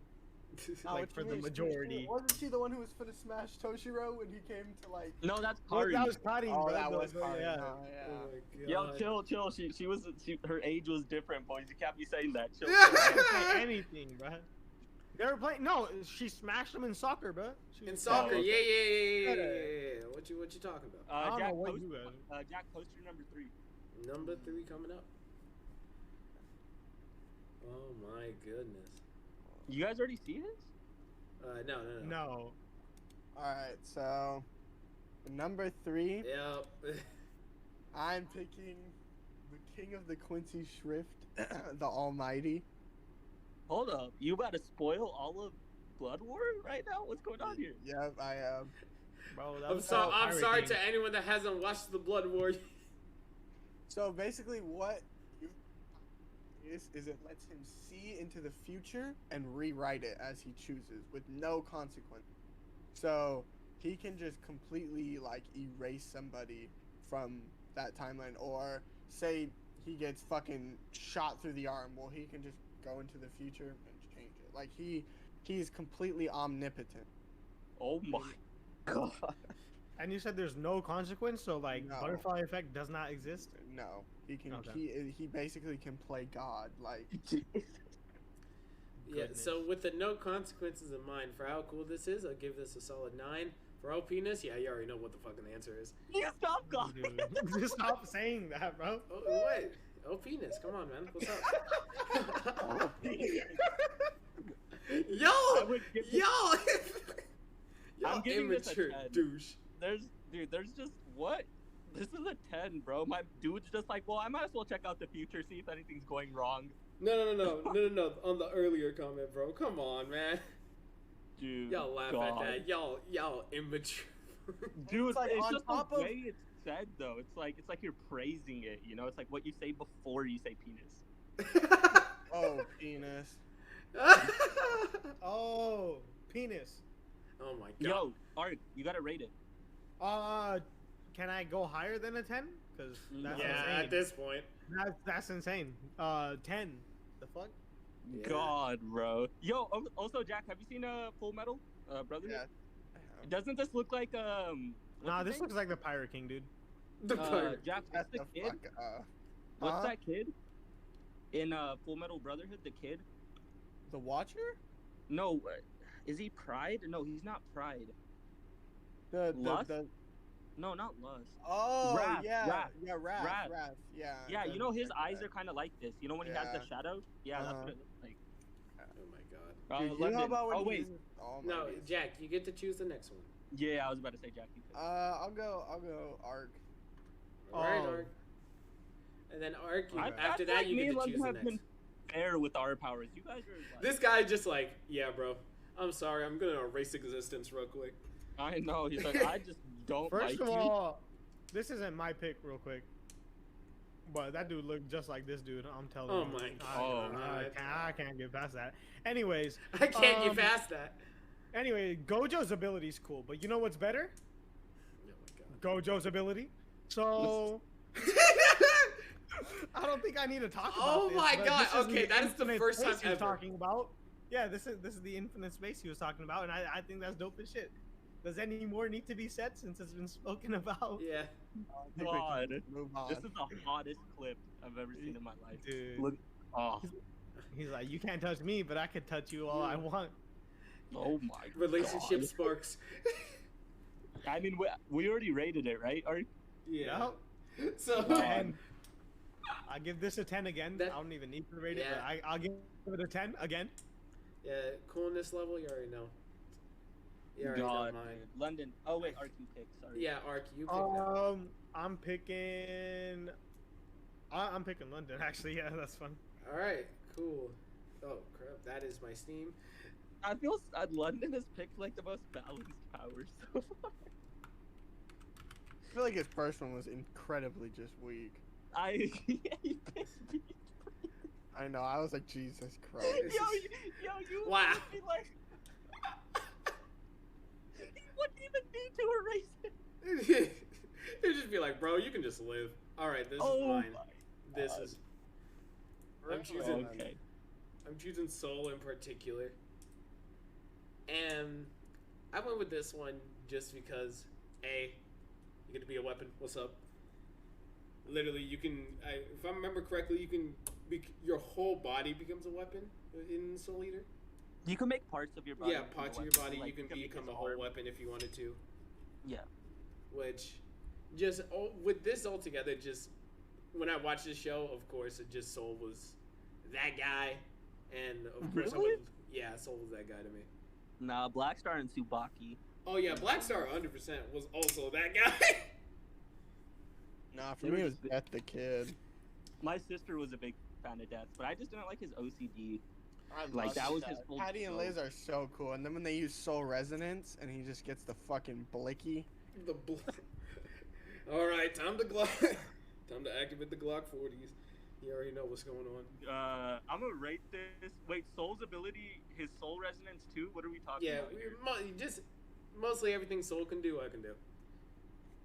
Oh, Like, what for you the mean? majority. Wasn't she the one who was finna smash Toshiro when he came to like? No, that's Well, Kari. that was Karin, Oh, bro. that but- was but Kari. yeah. No, Oh yeah. my god. Yo, chill. Her age was different, boys. You can't be saying that. Chill. They didn't play anything, bro. They were playing. No, she smashed them in soccer, bro. In soccer, okay. yeah. What you talking about? I don't Jack, know what post, you guys. Jack, post your number 3. Number 3 coming up. Oh my goodness. You guys already see his? No. No. All right, so number 3, Yep. I'm picking the King of the Quincy Shrift, the Almighty. Hold up. You about to spoil all of Blood War right now? What's going on here? Yep, I am. Bro, that I'm was sorry. all I'm pirate sorry thing. to anyone that hasn't watched the Blood War. So basically, what you is it lets him see into the future and rewrite it as he chooses with no consequence. So he can just completely like erase somebody from that timeline, or say he gets fucking shot through the arm. Well, he can just go into the future and change it. Like he's completely omnipotent. Oh my god. And you said there's no consequence, so like No. butterfly effect does not exist. No, he can. Okay. He basically can play God. Like Yeah. Goodness. So with the no consequences in mind for how cool this is, I'll give this a solid 9. For OPness, yeah, you already know what the fucking answer is. You stop God. Dude, just stop saying that, bro. Oh, what? OPness, come on, man. What's up? Yo, I would give this- yo, I'm giving this a immature 10. douche. There's just what? This is a 10, bro. My dude's just like, well, I might as well check out the future, see if anything's going wrong. No. On the earlier comment, bro. Come on, man. Dude. Y'all laugh God. at that. Y'all immature. Dude, It's like it's on just top the of- way it's said, though. It's like you're praising it. You know, it's like what you say before you say penis. oh penis. Oh, penis. Oh my god. Yo, Art, you gotta rate it. Can I go higher than a 10? Because that's Yeah, insane. at this point. That's insane. 10. The fuck? Yeah. God, bro. Yo, also, Jack, have you seen Full Metal Brotherhood? Yeah. Doesn't this look like what's Nah, his this name? looks like the Pirate King, dude. The pirate. Jack, Shut what's the the kid? fuck up. What's Huh? that kid in Full Metal Brotherhood? The kid? The Watcher? No, is he Pride? No, he's not Pride. Lust? No, not Lust. Oh Raph, yeah, Raph, yeah, Raph, Raph. Raph, yeah. Yeah, the- you know his that eyes guy. are kind of like this. You know when he has the Yeah. shadow? Yeah, that's Uh-huh. what it looks like. Oh my god. Dude, you know London. about when Oh he wait, uses- oh, No, my days. Jack, you get to choose the next one. yeah, I was about to say Jack. You pick. I'll go Arc. Alright, Oh. Ark. And then Ark, I after feel that, like you me get and to London choose the have next. been fair with our powers. You guys are like, This guy just like, yeah, bro. I'm sorry. I'm gonna erase existence real quick. I know. He's like, I just don't like First of you. all, this isn't my pick, real quick. But that dude looked just like this dude. I'm telling Oh you. my God. I can't get past that. Anyways, I can't get Um, past that. anyway, Gojo's ability's cool, but you know what's better? Oh Gojo's ability. So I don't think I need to talk about Oh this, my but God, this is okay, that is the infinite first time space he's ever. talking about. Yeah, this is the infinite space he was talking about, and I think that's dope as shit. Does any more need to be said since it's been spoken about? Yeah. I think we God, can move on. this is the hottest clip I've ever seen in my life. Dude. Look, oh, He's like, you can't touch me, but I can touch you all I want. oh my Relationship God. sparks. I mean, we already rated it, right? Or Yeah. So. 10. I give this a 10 again. That- I don't even need to rate it, Yeah. but I'll give it a 10 again. Yeah, coolness level, you already know. You already God, know mine. dude. London. Oh wait, RQ pick. Sorry. Yeah, Ark, you pick that. I'm picking. I'm picking London. Actually, yeah, that's fun. All right, cool. Oh crap, that is my Steam. I feel London has picked like the most balanced powers so far. I feel like his first one was incredibly just weak. He picked me. I know. I was like, Jesus Christ. You Wow. would be like, he wouldn't even need to erase it. It'd just be like, bro, you can just live. All right, this is Oh mine. my This God. is. I'm choosing. Okay. I'm choosing Soul in particular. And I went with this one just because, A, you get to be a weapon. What's up? Literally, you can. If I remember correctly, you can. Your whole body becomes a weapon in Soul Eater. You can make parts of your body. Yeah, into parts of your weapons, body like, you can make become his a whole arm. weapon if you wanted to. Yeah. Which, just with this all together, just when I watched this show, of course, it just Soul was that guy, and of course, Really? Soul was that guy to me. Nah, Blackstar and Tsubaki. Oh yeah, Blackstar 100% was also that guy. Nah, for They me were it was just- Death the Kid. My sister was a big fan of Death, but I just didn't like his OCD. I Like, love that was Death. his whole Patty and show. Liz are so cool, and then when they use Soul Resonance, and he just gets the fucking blicky. The all right, time to time to activate the Glock 40s. You already know what's going on. I'm gonna rate this. Wait, Soul's ability, his Soul Resonance too. What are we talking Yeah, about here? just mostly everything Soul can do, I can do.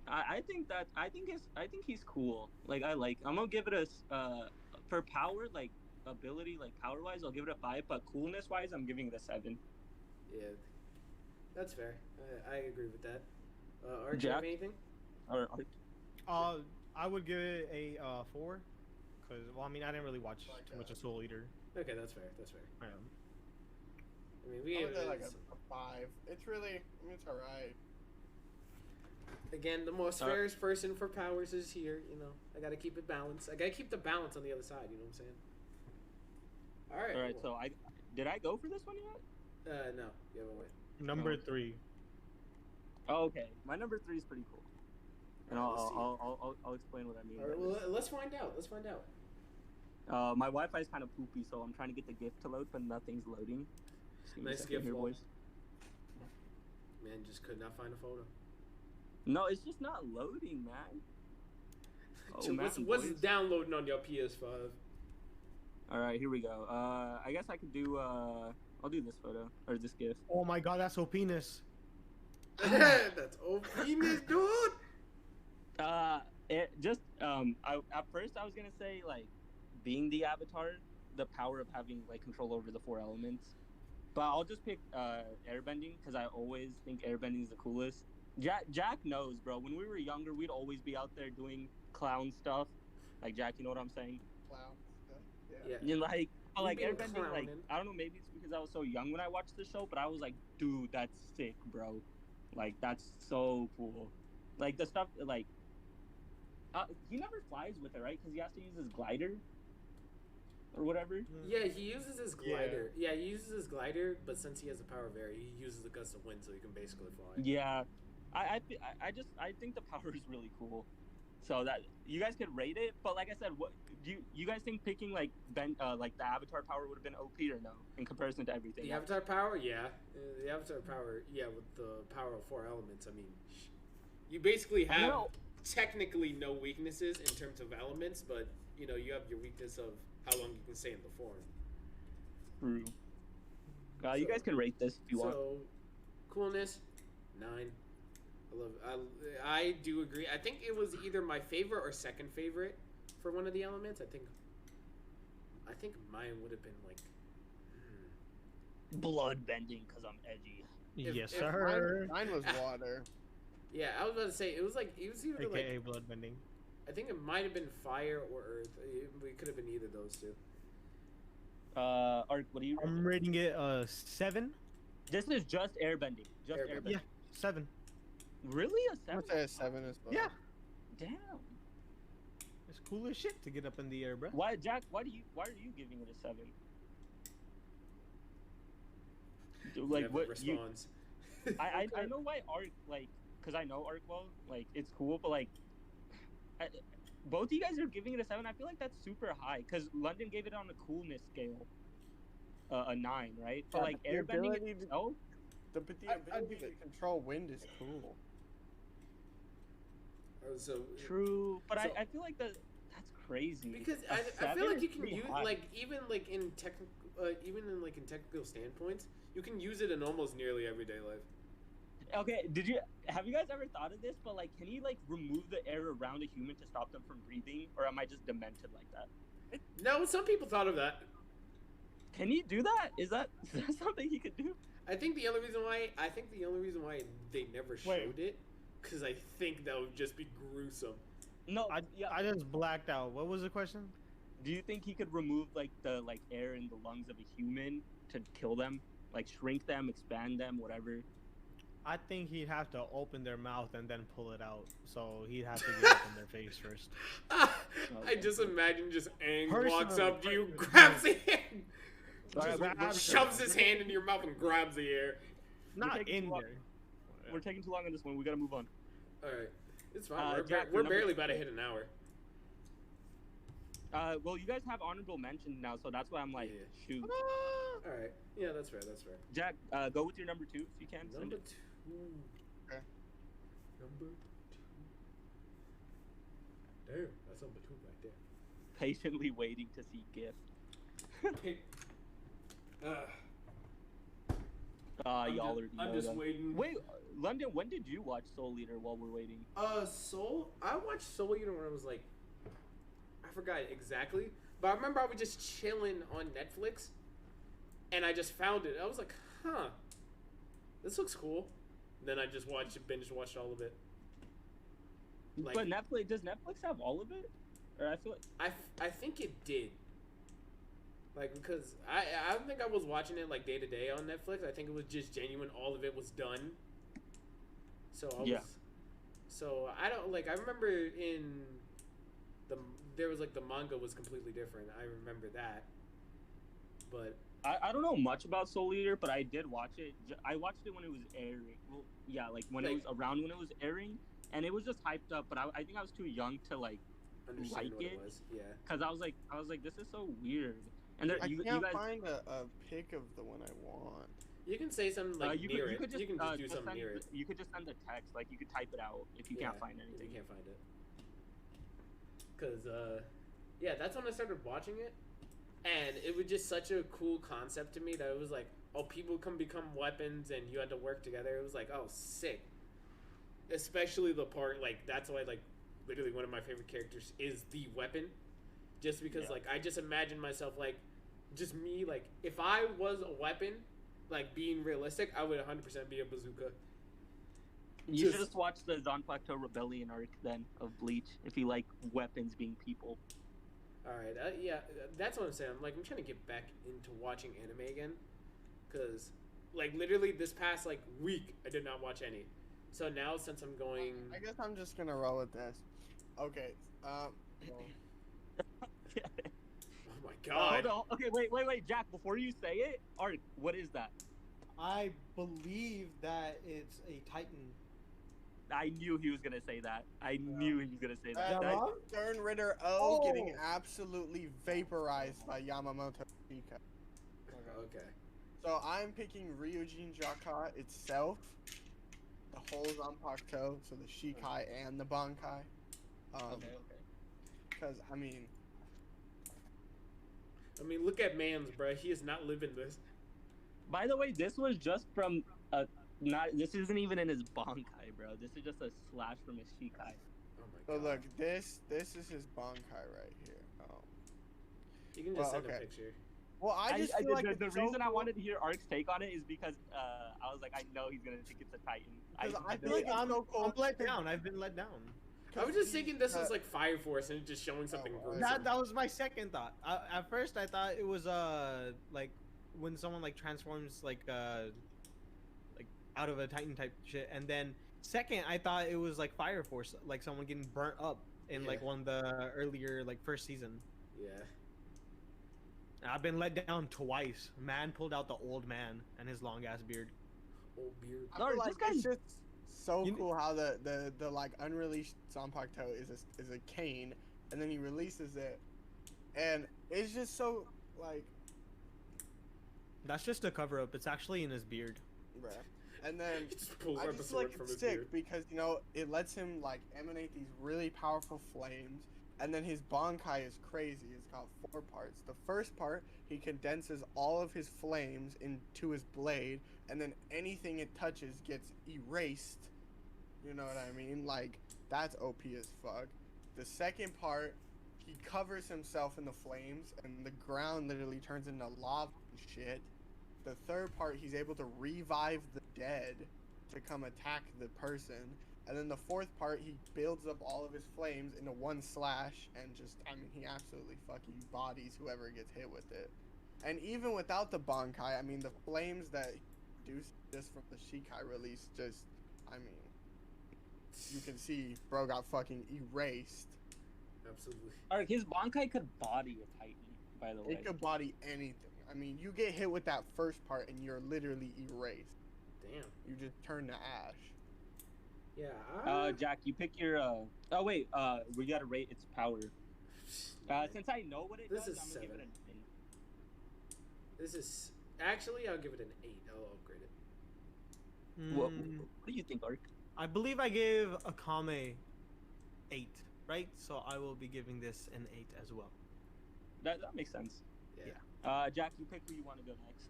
I think he's cool. Like I'm gonna give it a for power, like ability, like power wise, I'll give it a 5. But coolness wise, I'm giving it a 7. Yeah, that's fair. I agree with that. Art, do you have Jack? anything? Or I would give it a 4, because I mean I didn't really watch Like too much of Soul Eater. Okay, that's fair. That's fair. Um, I mean, we I would say like it's- a 5. It's really, I mean, it's alright. again the most Uh, fairest person for powers is here. You know, I gotta keep it balanced. I gotta keep the balance on the other side. You know what I'm saying? All right. all right, well, so did I go for this one yet? no, you haven't went. number Okay. 3. Oh, okay. My number 3 is pretty cool, and All right, let's see. I'll explain what I mean. All right, by well, this. let's find out. Let's find out. My Wi-Fi is kind of poopy, so I'm trying to get the GIF to load, but nothing's loading. Just give me a Nice second GIF here, load. boys. Man, just could not find a photo. No, it's just not loading, man. Oh, So man, what's boys. downloading on your PS5? All right, here we go. I guess I could do. I'll do this photo or this GIF. Oh my god, that's so penis. That's OP, dude. It just at first I was gonna say like being the avatar, the power of having like control over the 4 elements, but I'll just pick airbending because I always think airbending is the coolest. Jack knows, bro. When we were younger, we'd always be out there doing clown stuff. Like Jack, you know what I'm saying? Clown. Yeah. Yeah. You know, like, but, We've like been airbending, like clowning. I don't know, maybe it's because I was so young when I watched the show, but I was like, dude, that's sick, bro. Like that's so cool. Like the stuff, like he never flies with it, right? Because he has to use his glider or whatever. Yeah, he uses his glider. Yeah. He uses his glider, but since he has the power of air, he uses the gust of wind, so he can basically fly. Yeah, I think the power is really cool. So that you guys could rate it, but like I said, what do you guys think picking like like the avatar power would have been OP or no in comparison to everything? The Avatar power, yeah. The Avatar power, yeah, with the power of 4 elements. I mean, you basically have No. technically no weaknesses in terms of elements, but you know you have your weakness of how long you can stay in the form. True. You So- guys can rate this if you want. So, coolness, 9. I love. I do agree. I think it was either my favorite or second favorite for one of the elements. I think mine would have been like. blood bending because I'm edgy. Yes, if sir. Mine was water. Yeah, I was about to say it was either like AKA bloodbending. I think it might have been fire or earth. It could have been either of those two. Ark, what do you? I'm rating it 7. This is just airbending. Just Airbending. airbending. Yeah, 7. Really a I'm 7? gonna say a 7 as well. Yeah, Damn. it's cool as shit to get up in the air, bro. Why, Jack? Why are you giving it a 7? Like Never what? responds. I know why Ark, like, because I know Ark well, like it's cool, but like both you guys are giving it a 7. I feel like that's super high because London gave it on a coolness scale a 9, right? But Yeah, like but the airbending ability to- itself, The ability to control wind is cool. So true. But So- I feel like that's crazy. because A I feel 7 like is you can pretty use high. like even in technical standpoints, you can use it in almost nearly everyday life. Okay, have you guys ever thought of this? But like, can you like remove the air around a human to stop them from breathing, or am I just demented like that? No, some people thought of that. Can you do that? Is that something you could do? I think the only reason why they never showed it, because I think that would just be gruesome. No, I just blacked out. What was the question? Do you think he could remove like the air in the lungs of a human to kill them, like shrink them, expand them, whatever? I think he'd have to open their mouth and then pull it out. So he'd have to get up in their face first. I just imagine just Aang walks Personally, up to you, grabs the hand, Alright, just shoves his hand into your mouth and grabs the air. Not taking in too long. there. We're taking too long on this one. We gotta move on. All right, it's fine. Jack, we're your number barely 2. about to hit an hour. Well, you guys have honorable mention now, so that's why I'm like, Yeah. shoot. All right, yeah, that's fair. That's fair. Jack, go with your number 2 if you can. Send Number it. 2. Okay. Number 2. Damn, that's number 2 right there. Patiently waiting to see GIF. Y'all already know them. waiting. Wait, London, when did you watch Soul Eater while we're waiting? Soul. I watched Soul Eater when I was like, I forgot exactly, but I remember I was just chilling on Netflix, and I just found it. I was like, huh, this looks cool. Then I just binge watched all of it. Like, But Netflix, does Netflix have all of it? Or I feel like I think it did. Like, because I don't think I was watching it like day to day on Netflix. I think it was just genuine. All of it was done. So So I don't like. I remember there was like the manga was completely different. I remember that. But I don't know much about Soul Eater, but I did watch it. I watched it when it was airing. Well, yeah, like when it was around when it was airing, and it was just hyped up. But I think I was too young to like understand like what it. it was. Yeah. Cause I was like, this is so weird. And there, I you can't guys, find a pic of the one I want. You can say something like you near could it. just, You can just do just something send, near it. You could just send a text, like you could type it out if you can't find If anything. you can't find it. Cause yeah, that's when I started watching it, and it was just such a cool concept to me that it was like, oh, people can become weapons and you had to work together. It was like, oh, sick. Especially the part like that's why like literally one of my favorite characters is the weapon, just because like I just imagine myself like just me like if I was a weapon, like being realistic, I would 100% be a bazooka. You should just watch the Zanpakuto Rebellion arc then of Bleach if you like weapons being people. All right, yeah, that's what I'm saying. I'm trying to get back into watching anime again, cause like literally this past like week I did not watch any. So now since I'm going, I guess I'm just gonna roll with this. Okay. Well, oh my god, Hold on. Okay, wait, Jack. Before you say it, Ark, what is that? I believe that it's a Titan. I knew he was gonna say that. I knew he was gonna say that. Is that That- wrong? Stern Ritter O getting Oh. absolutely vaporized by Yamamoto Shika. okay. So I'm picking Ryujin Jaka itself, the whole Zanpakuto, so the Shikai and the Bankai. okay. Because I mean, Look at Mans, bro. He is not living this. By the way, this was just from not. This isn't even in his Bankai, bro. This is just a slash from his Shikai. Oh my so god. look, this is his Bankai right here. Oh. You can just well, send a okay. picture. Well, I just feel like the it's so reason I cool. wanted to hear Ark's take on it is because I was like, I know he's gonna think it's a Titan. Because I feel know like it. I'm, so cool. I'm let down. I've been let down. I was just thinking this was uh, like Fire Force and just showing something well, gruesome. That was my second thought. At first, I thought it was like when someone like transforms like out of a Titan type shit, and then second, I thought it was like Fire Force, like someone getting burnt up in like Yeah. one of the earlier like first season. Yeah. I've been let down twice. Man pulled out the old man and his long ass beard. Old beard. I No, feel this like guy's- it's just so You- cool how the like unreleased Zanpakuto is a cane, and then he releases it, and it's just so like, That's just a cover up. It's actually in his beard. bruh. And then He just pulls I up a just feel like sword from it's his sick beard. because it lets him like emanate these really powerful flames, and then his Bankai is crazy. It's got 4 parts. The first part, he condenses all of his flames into his blade, and then anything it touches gets erased. You know what I mean? Like, that's OP as fuck. The second part, he covers himself in the flames, and the ground literally turns into lava and shit. The third part, he's able to revive the dead to come attack the person. And then the fourth part, he builds up all of his flames into one slash, and just, I mean, he absolutely fucking bodies whoever gets hit with it. And even without the Bankai, I mean, the flames that he produces just from the Shikai release, just, I mean, you can see bro got fucking erased. Absolutely. Ark, his Bankai could body a Titan, by the way. It could body anything. I mean, you get hit with that first part, and you're literally erased. Damn. You just turn to ash. Yeah. Jack, you pick your. Oh wait, we gotta rate its power. Since I know what it This does, is I'm gonna give it 7. an 8. This is actually I'll give it an 8. I'll upgrade it. What Mm, do you think, Ark? I believe I gave Akame 8, right? So I will be giving this an 8 as well. That makes sense. Yeah. Jack, you pick who you want to go next.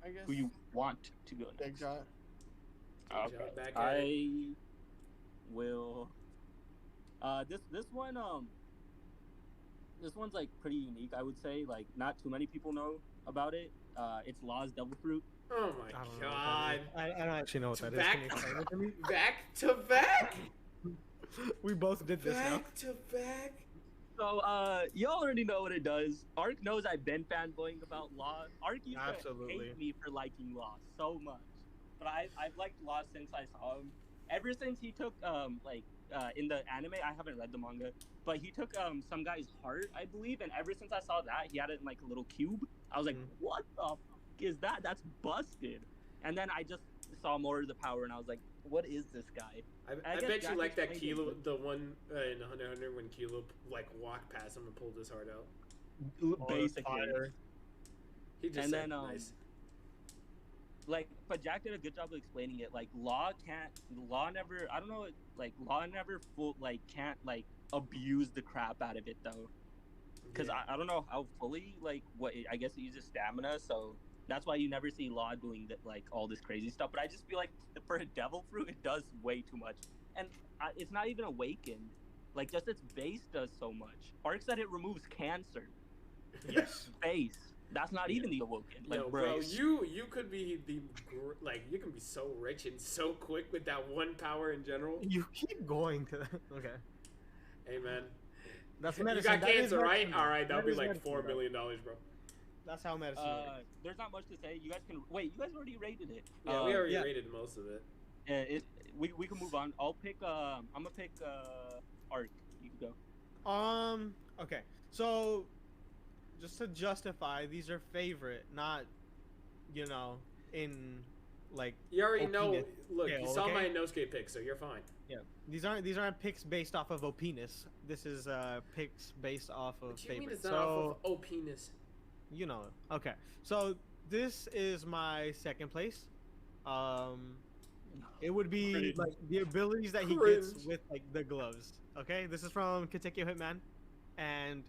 I guess. Who you want to go Big next? shot. Big shot, back at it. I will. This one this one's like pretty unique, I would say. Like not too many people know about it. It's Law's Devil Fruit. Oh my I don't know god. what that is. I don't actually know what that is. Back- Can you explain it to me? Back to back. We both did this now. Back to back. So y'all already know what it does. Ark knows I've been fanboying about Law. Ark used to Absolutely. hate me for liking Law so much, but I've liked Law since I saw him. Ever since he took in the anime, I haven't read the manga, but he took some guy's heart, I believe, and ever since I saw that, he had it in like a little cube. I was like, what the fuck is that? That's busted. And then I just saw more of the power, and I was like, what is this guy? I guess bet Jack you like that explained Kilo, it. the one in Hunter x Hunter when Kilo like walked past him and pulled his heart out. Basically. fire. He just And said then, nice. Like, but Jack did a good job of explaining it. Like, Law never, I don't know, like, Law never can't, like, abuse the crap out of it, though. Because Yeah. I don't know how fully, like, I guess it uses stamina, so that's why you never see Law doing, like, all this crazy stuff. But I just feel like for a Devil Fruit, it does way too much. And it's not even awakened. Like, just its base does so much. Ark said it removes cancer. Yes. Base. That's not even the awoken. Like, Yo, bro, you could be you can be so rich and so quick with that one power in general. You keep going to that. Okay. Hey man, That's you medicine. got That is cancer, right? medicine. All right, that'll That be is like medicine, $4 bro. million, bro. That's how medicine works. There's not much to say. You guys can wait. You guys already rated it. Yeah, we already yeah. rated most of it. We can move on. I'll pick. I'm gonna pick Ark. You can go. Okay. So, just to justify, these are favorite, not, in, like, You already know. Opinus Look, scale, you saw okay? my Inosuke pick, so you're fine. yeah. These aren't picks based off of opinus. This is picks based off of What do you mean favorite. it's not So, off of penis? you know. Okay. So this is my second place. It would be Cringe. like the abilities that he Cringe. gets with like the gloves. Okay, this is from Katekyo Hitman, and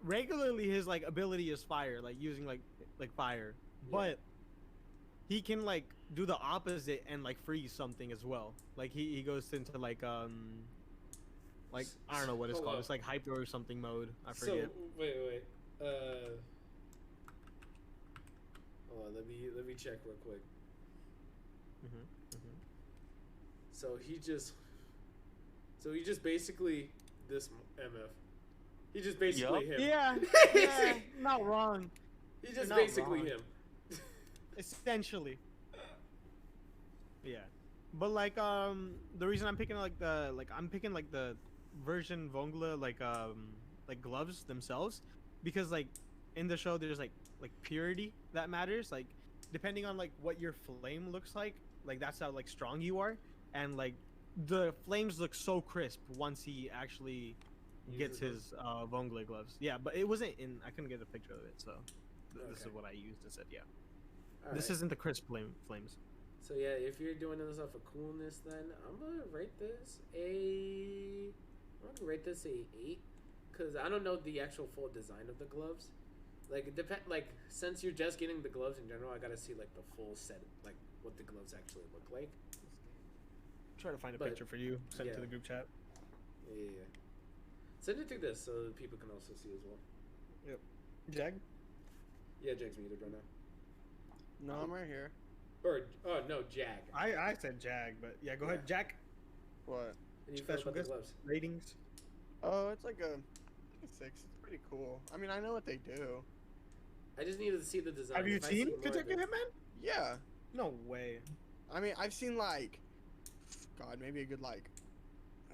regularly his like ability is fire, like using like fire, Yeah. but he can like do the opposite and like freeze something as well. Like he goes into like I don't know what it's Hold called. up. It's like hyper or something mode. I So forget. wait. Hold on, let me check real quick. So he just basically this MF. He just basically him. Yeah, yeah, not wrong. He just not basically wrong. him. Essentially. Yeah. But like the reason I'm picking like the version Vongla like gloves themselves, because like in the show there's like purity that matters, like depending on like what your flame looks like that's how like strong you are, and like the flames look so crisp once he actually gets Uses his Vongla gloves. Yeah, but it wasn't in, I couldn't get a picture of it, so this is Okay. what I used instead. Yeah. All This right. isn't the crisp flames. So yeah, if you're doing this off of coolness, then I'm gonna rate this a 8, cause I don't know the actual full design of the gloves. Like it depend. Like since you're just getting the gloves in general, I gotta see like the full set, like what the gloves actually look like. Try to find a But, picture for you. Send it to yeah. the group chat. Yeah. Send it through this so that people can also see as well. Jag? Yeah, Jack's muted right now. No, I'm right here. Or oh no, Jag. I said Jag, but yeah, go ahead, Jack. What? And you feel Special about the guest gloves? ratings. Oh, it's like a 6. It's pretty cool. I mean, I know what they do. I just needed to see the design. Have you If I seen see more of Kentucky it- Hitman? Yeah. No way. I mean, I've seen like, God, maybe a good like,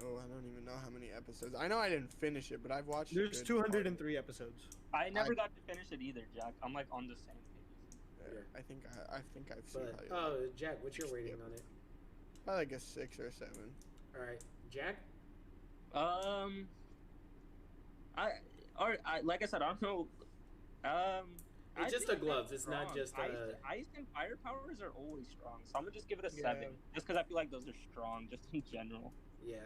oh, I don't even know how many episodes. I know I didn't finish it, but I've watched. a There's good 203 episodes. I never got to finish it either, Jack. I'm like on the same page. part. I think I've seen. But how you oh, Jack, what's your rating on it? probably like a 6 or 7. All right, Jack. I like I said, I don't know. It's just the think gloves. that's It's not strong. just Ice and fire powers are always strong, so I'm gonna just give it a Yeah. 7, just because I feel like those are strong, just in general. Yeah.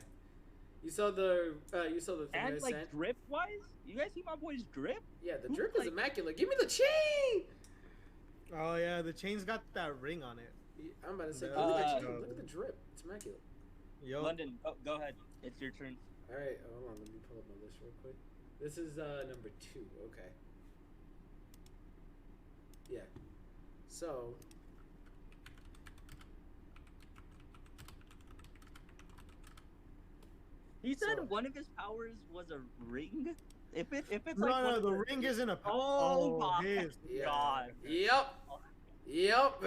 You saw the thing I And like sent? drip wise, you guys see my boy's drip? Yeah, the Who, drip is like- immaculate. Give me the chain. Oh yeah, the chain's got that ring on it. I'm about to say, Yeah. look at the chain. Uh, Look at the drip. It's immaculate. Yo. London, go ahead. It's your turn. All right, hold on. Let me pull up my list real quick. This is number 2. Okay. Yeah. So. He said So- one of his powers was a ring. If it's No, like one no, of the ring isn't a. Oh my his. Yeah. god. Yep. Yep.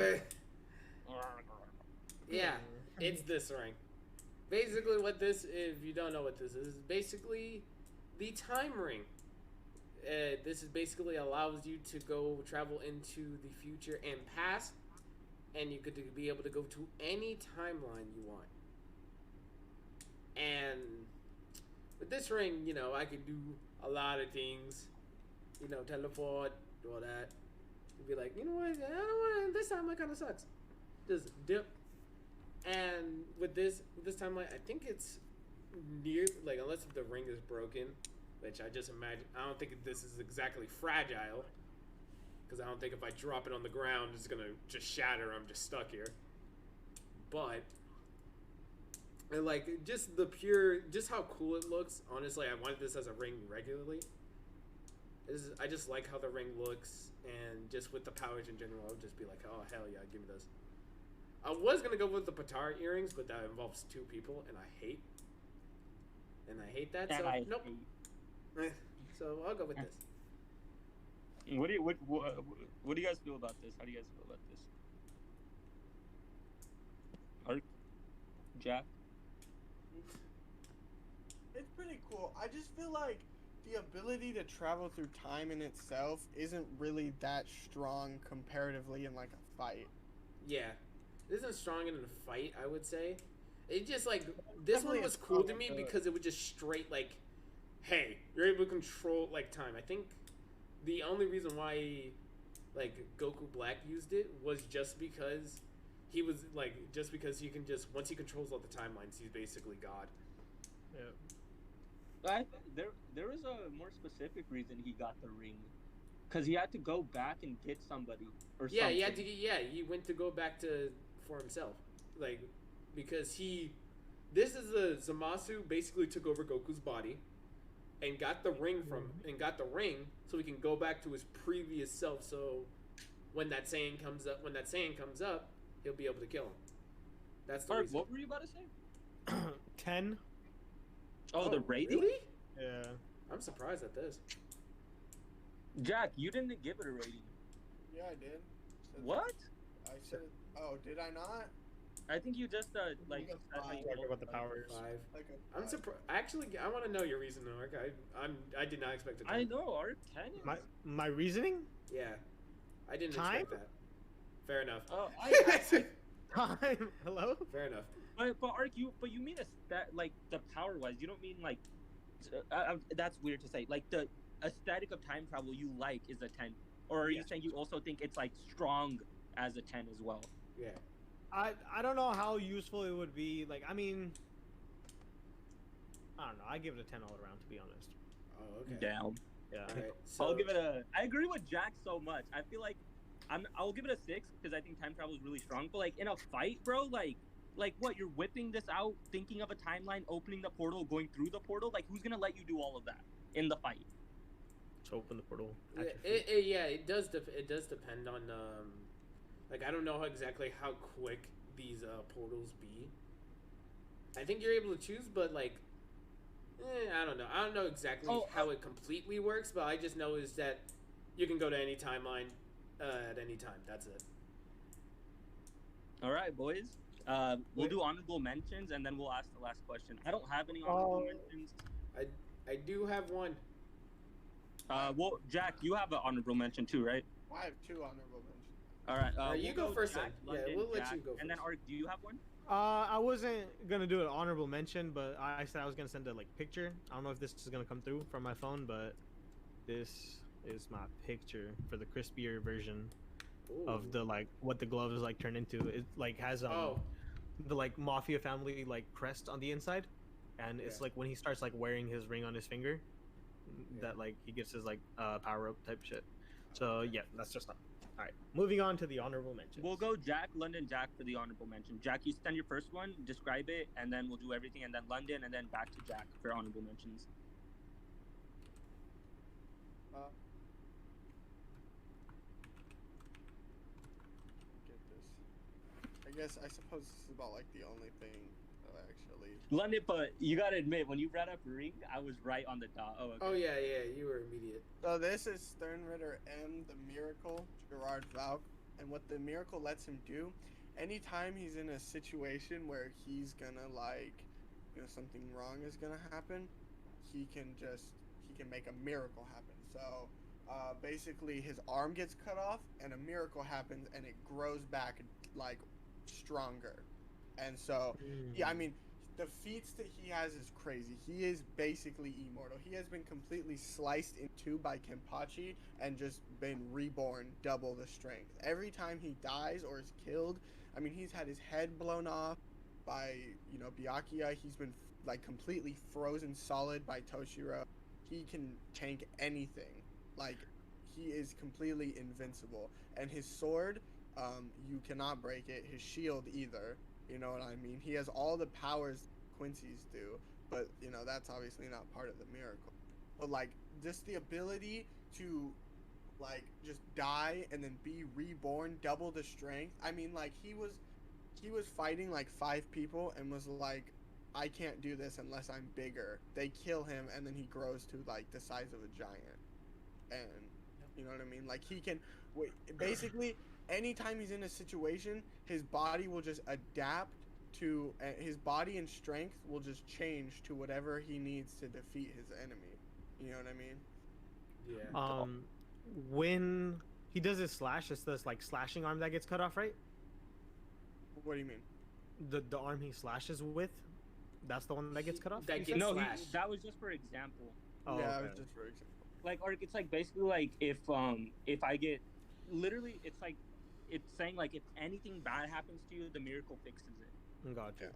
Yeah. It's this ring. Basically, what this, if you don't know what this is basically the time ring. This is basically allows you to go travel into the future and past, and you could be able to go to any timeline you want. And with this ring, you know, I could do a lot of things. You know, teleport, do all that. You'd be like, you know what? I don't want this timeline. Kind of sucks. Just dip. And with this timeline, I think it's near, like, unless the ring is broken, which I just imagine. I don't think this is exactly fragile, because I don't think if I drop it on the ground, it's gonna just shatter. I'm just stuck here. But and like just just how cool it looks. Honestly, I wanted this as a ring regularly. I just like how the ring looks, and just with the powers in general, I would just be like, oh hell yeah, give me this. I was gonna go with the Patara earrings, but that involves 2 people, and I hate that. And So I nope. So I'll go with this. What do you guys feel about this? How do you guys feel about this? Art, Jack. It's pretty cool. I just feel like the ability to travel through time in itself isn't really that strong comparatively in like a fight. Yeah, this isn't strong in a fight. I would say. It just like this one Definitely was a cool to strong me ability. because it was just straight like, hey, you're able to control like time. I think the only reason why like Goku Black used it was just because he was like because he can just once he controls all the timelines, he's basically God. Yeah. There was a more specific reason he got the ring, because he had to go back and get somebody or Yeah, something. he had to. Yeah, he went to go back to for himself, like because this is the Zamasu basically took over Goku's body, and got the ring so he can go back to his previous self. So when that Saiyan comes up, he'll be able to kill him. That's the Mark, reason. what were you about to say? 10. Oh, the rating? Really? Yeah. I'm surprised at this. Jack, you didn't give it a rating. Yeah, I did. Said- What? I said. Oh, did I not? I think you just like. Think that's how you Talk roll. about the powers. 5. Like a I'm five. surprised. Actually, I want to know your reason, Mark. I did not expect it. I know, Ark 10 is... My reasoning? Yeah, I didn't Time? expect that. Fair enough. Oh, Time. Hello? Fair enough. but Ark, you mean a stat like the power wise? You don't mean like that's weird to say. Like the aesthetic of time travel you like is a 10, or are you saying you also think it's like strong as a 10 as well? Yeah. I don't know how useful it would be. Like, I mean, I don't know. I give it a 10 all around, to be honest. Oh, okay. Down. Yeah. All right. So I'll give it a. I agree with Jack so much. I feel like I'll give it a 6 because I think time travel is really strong. But like in a fight, bro, like what? You're whipping this out, thinking of a timeline, opening the portal, going through the portal. Like who's gonna let you do all of that in the fight? To open the portal. Yeah, at your feet. it does. It does depend on like I don't know exactly how quick these portals be. I think you're able to choose, but like, I don't know. I don't know exactly how it completely works, but I just know is that you can go to any timeline at any time. That's it. All right, boys. We'll do honorable mentions and then we'll ask the last question. I don't have any honorable mentions. I do have one. Well, Jack, you have an honorable mention too, right? I have 2 honorable mentions. All right. You we'll go first Jack, then. Yeah, London, we'll let Jack, you go And then first. Ark, do you have one? I wasn't gonna do an honorable mention, but I said I was gonna send a like picture. I don't know if this is gonna come through from my phone, but this is my picture for the crispier version of the like what the gloves like turn into. It like has the like mafia family like crest on the inside, and it's Yeah. like when he starts like wearing his ring on his finger, Yeah. that like he gets his like power up type shit. So yeah, that's just not. All right, moving on to the honorable mentions. We'll go Jack, London, Jack for the honorable mention. Jack, you send your first one, describe it, and then we'll do everything, and then London, and then back to Jack for honorable mentions. Get this. I guess I suppose this is about like the only thing that I actually. London, but you gotta admit, when you brought up ring, I was right on the dot. Oh, okay. Oh yeah, you were immediate. So this is Sternritter M, the Miracle, Gerard Valk, and what the Miracle lets him do, anytime he's in a situation where he's gonna like, something wrong is gonna happen, he can make a miracle happen. So basically his arm gets cut off and a miracle happens and it grows back like stronger. And so yeah, I mean, the feats that he has is crazy. He is basically immortal. He has been completely sliced in two by Kenpachi and just been reborn double the strength. Every time he dies or is killed, I mean, he's had his head blown off by, Byakuya. He's been like completely frozen solid by Toshiro. He can tank anything. Like, he is completely invincible. And his sword, you cannot break it. His shield either. You know what I mean? He has all the powers Quincy's do, but that's obviously not part of the miracle. But like just the ability to like just die and then be reborn, double the strength. I mean, like he was fighting like 5 people and was like, I can't do this unless I'm bigger. They kill him and then he grows to like the size of a giant. And you know what I mean? Like he can basically anytime he's in a situation, his body will just adapt to his body and strength will just change to whatever he needs to defeat his enemy. You know what I mean? Yeah. When he does his slash, it's this like slashing arm that gets cut off, right? What do you mean? The arm he slashes with, that's the one that gets cut off. That you gets said? No, slashed. that was just for example. Oh, yeah, okay. it was just for example. Like, or it's like basically like if I get literally, it's like it's saying like if anything bad happens to you, the miracle fixes it. Gotcha.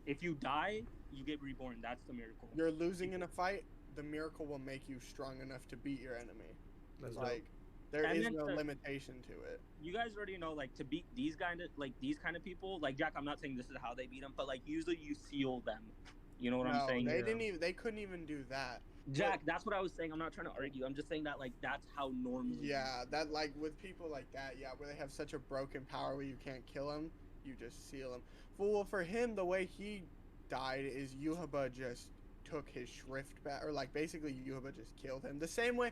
If you die, you get reborn. That's the miracle. You're losing in a fight, the miracle will make you strong enough to beat your enemy. That's Like there And is then no to- limitation to it. You guys already know, like, to beat these kind of people, like Jack. I'm not saying this is how they beat them, but like usually you seal them. You know what I'm saying? They Yeah. They couldn't even do that. Jack, that's what I was saying. I'm not trying to argue. I'm just saying that like that's how normally. Yeah, that like with people like that, yeah, where they have such a broken power where you can't kill them, you just seal them. Well, for him, the way he died is Yuhaba just took his Shrift back, or like basically Yuhaba just killed him. The same way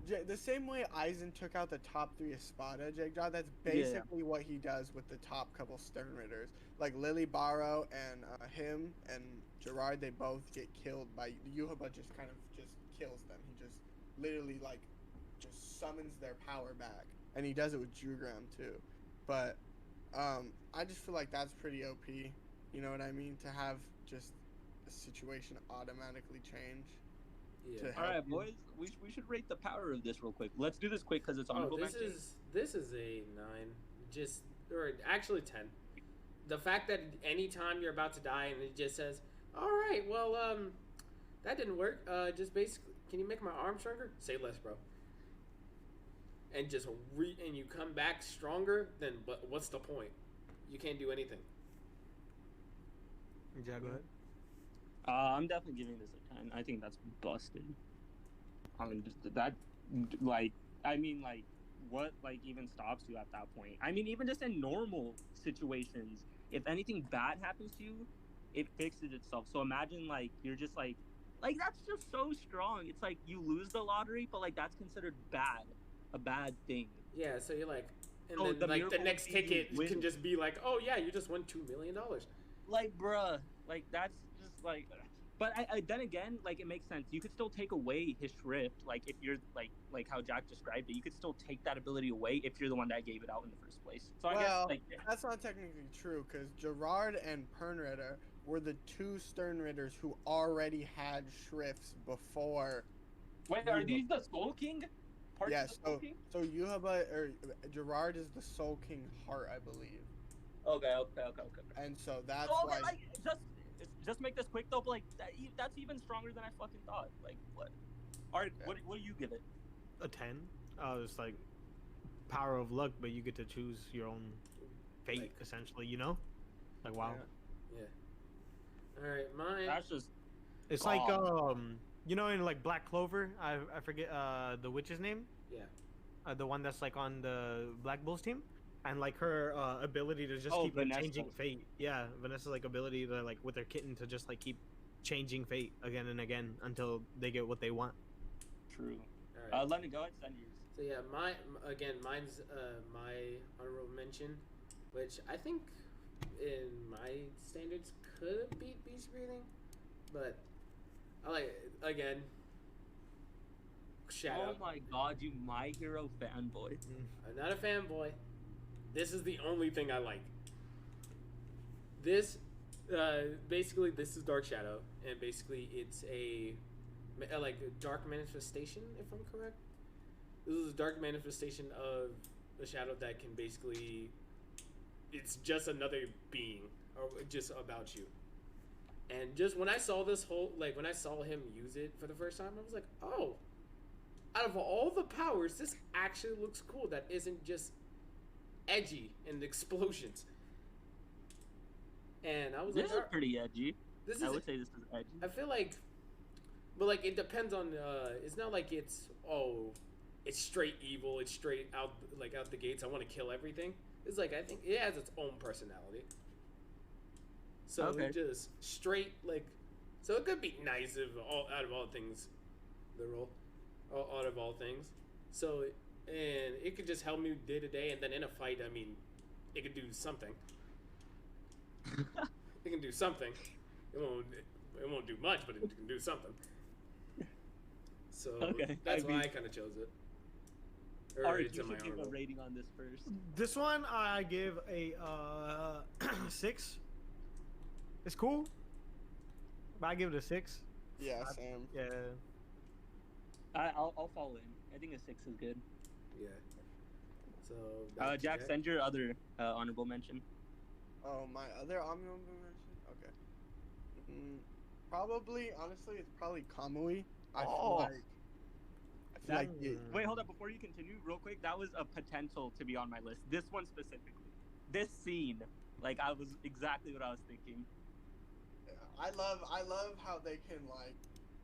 Aizen took out the top 3 Espada, Jagjaw, that's basically what he does with the top couple Stern Ritters. Like Lily Barrow and him and Gerard, they both get killed by Yuhaba. Just kind of just kills them. He just literally like just summons their power back, and he does it with Jugram too. But I just feel like that's pretty OP. You know what I mean? To have just a situation automatically change. Yeah. All right, boys. We should rate the power of this real quick. Let's do this quick because it's honorable this mention. this is a 9. Just or actually 10. The fact that anytime you're about to die and it just says, "All right, well, that didn't work. Just basically, can you make my arm stronger? Say less, bro." And just and you come back stronger. Then, but what's the point? You can't do anything. Yeah, go ahead. I'm definitely giving this a 10. I think that's busted. I mean, just that, like, what, like, even stops you at that point? I mean, even just in normal situations, if anything bad happens to you, it fixes itself. So imagine, like, you're just, like, that's just so strong. It's like you lose the lottery, but, like, that's considered bad. A bad thing. Yeah, so you're like, and Oh, then, the like, the miracle next would be you ticket win. can just be like, "Oh, yeah, you just won $2 million." Like, bruh. Like, that's just, like... But I then again, like, it makes sense. You could still take away his Shrift, like, if you're, like how Jack described it. You could still take that ability away if you're the one that gave it out in the first place. So I guess, like... That's not technically true, because Gerard and Pernritter were the 2 Stern Ritters who already had Shrifts before. Wait, are these the Soul King? Yes, so Yuhaba, or Gerard is the Soul King Heart, I believe. Okay. And so that's Okay, why... like, just make this quick, though, but, like, that's even stronger than I fucking thought. Like, what? Alright, Okay. what do you give it? A 10. It's like power of luck, but you get to choose your own fate, Like- essentially. You know, like wow. Yeah. All right, mine. That's just... It's like you know, in like Black Clover, I forget the witch's name. Yeah. The one that's like on the Black Bulls team, and like her ability to just keep like, Vanessa. changing fate. Yeah, Vanessa's like ability to like with her kitten to just like keep changing fate again and again until they get what they want. True. All right. Let me go ahead and send yours. So yeah, mine's my honorable mention, which I think in my standards could beat Beast Breathing, but I like again. Shout Oh out. my god, you My Hero fanboy. I'm not a fanboy. This is the only thing I like. This, basically, this is Dark Shadow, and basically it's a like a dark manifestation, if I'm correct. This is a dark manifestation of a shadow that can basically, it's just another being, or just about you. And just when I saw this whole, like when I saw him use it for the first time, I was like, oh, out of all the powers, this actually looks cool. That isn't just edgy and explosions. And I was This like, is pretty edgy. this is, I would say this is edgy. I feel like, but like it depends on. It's not like it's it's straight evil. It's straight out out the gates. I want to kill everything. It's like I think it has its own personality. So Okay. just straight like, so it could be nice if out of all things, out of all things. So and it could just help me day to day, and then in a fight, I mean, it could do something. It can do something. It won't do much, but it can do something. So Okay, that's I why mean- I kind of chose it. Or Alright, it's you in my should give a honorable. rating on this first. This one I give a 6. It's cool, but I give it a 6. Yeah, Sam. Yeah. I'll fall in. I think a 6 is good. Yeah. So back to Jack, send your other honorable mention. Oh, my other honorable mention? Okay. Probably, honestly, it's probably Kamui. I feel like... I feel like it, Wait, hold up. Before you continue, real quick, that was a potential to be on my list. This one specifically. This scene. Like, I was exactly what I was thinking. I love how they can, like,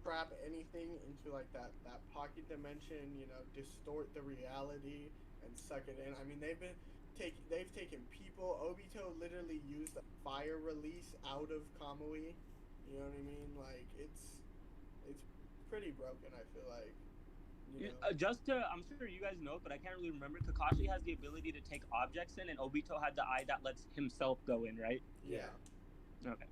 trap anything into like that pocket dimension, you know, distort the reality and suck it in. I mean, they've taken people. Obito literally used a fire release out of Kamui. You know what I mean? Like it's pretty broken. I feel like. You know? I'm sure you guys know, but I can't really remember. Kakashi has the ability to take objects in, and Obito had the eye that lets himself go in, right? Yeah. Okay.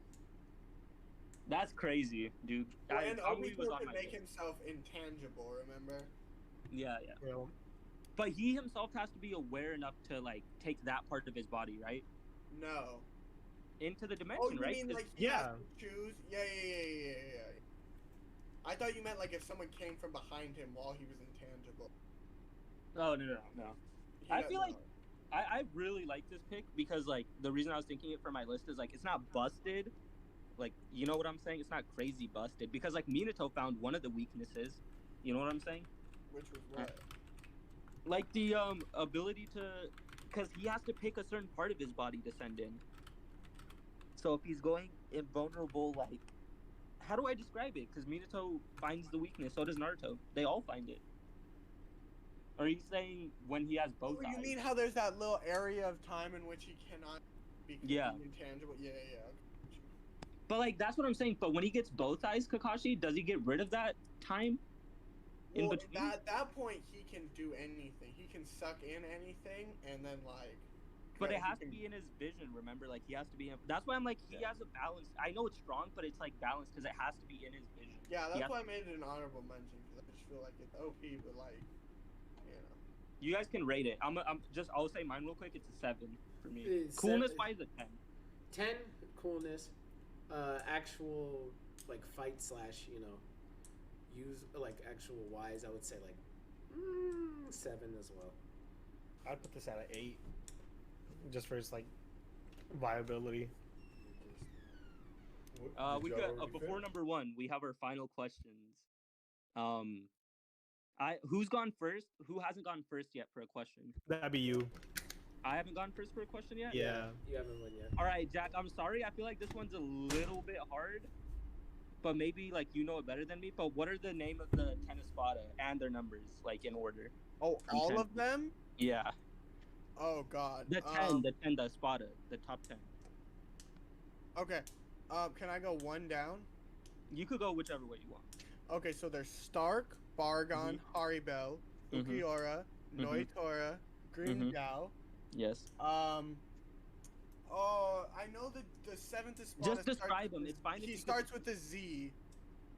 That's crazy, dude. Well, and Kamui was Obito on could my make list. himself intangible. Remember? Yeah. Well, But he himself has to be aware enough to like take that part of his body, right, No. into the Oh, dimension, you right? mean 'Cause- like he has Yeah. to choose? Yeah. I thought you meant like if someone came from behind him while he was intangible. Oh no. He I doesn't feel like know. I really like this pick because like the reason I was thinking it for my list is like it's not busted, like you know what I'm saying? It's not crazy busted because like Minato found one of the weaknesses. You know what I'm saying? Which was what? Like the ability to, because he has to pick a certain part of his body to send in. So if he's going invulnerable, like, how do I describe it? Because Minato finds the weakness, so does Naruto. They all find it. Or he's saying when he has both Oh, you eyes. mean how there's that little area of time in which he cannot be Yeah. intangible? Yeah. But like that's what I'm saying. But when he gets both eyes, Kakashi, does he get rid of that time? In Well, between? at that point, he can do anything. He can suck in anything, and then like. But it he has to can- be in his vision. Remember, like he has to be. That's why I'm like he has a balance. I know it's strong, but it's like balanced because it has to be in his vision. Yeah, He that's has- why I made it an honorable mention because I just feel like it's OP, but like, you know. You guys can rate it. I'll say mine real quick. It's a 7 for me. It's Coolness 7. wise, a 10. 10 coolness, actual like fight slash, you know, use like actual wise. I would say like 7 as well. I'd put this at an 8, just for its like viability. We got before number 1. We have our final questions. Who's gone first? Who hasn't gone first yet for a question? That'd be you. I haven't gone first for a question yet. Yeah. You haven't won yet. All right, Jack. I'm sorry. I feel like this one's a little bit hard, but maybe like you know it better than me. But what are the name of the 10 Espada and their numbers, like in order? Oh, From all 10. of them? Yeah, Oh God. the 10, the Espada, the top 10. Okay. Can I go one down? You could go whichever way you want. Okay, so there's Stark, Bargon, Haribel, Mhm. Ukiora, Mhm. Noitora, Green Mhm. Gao. Yes. Oh, I know the seventh Espada. Just describe him. It's fine if He you starts with a Z.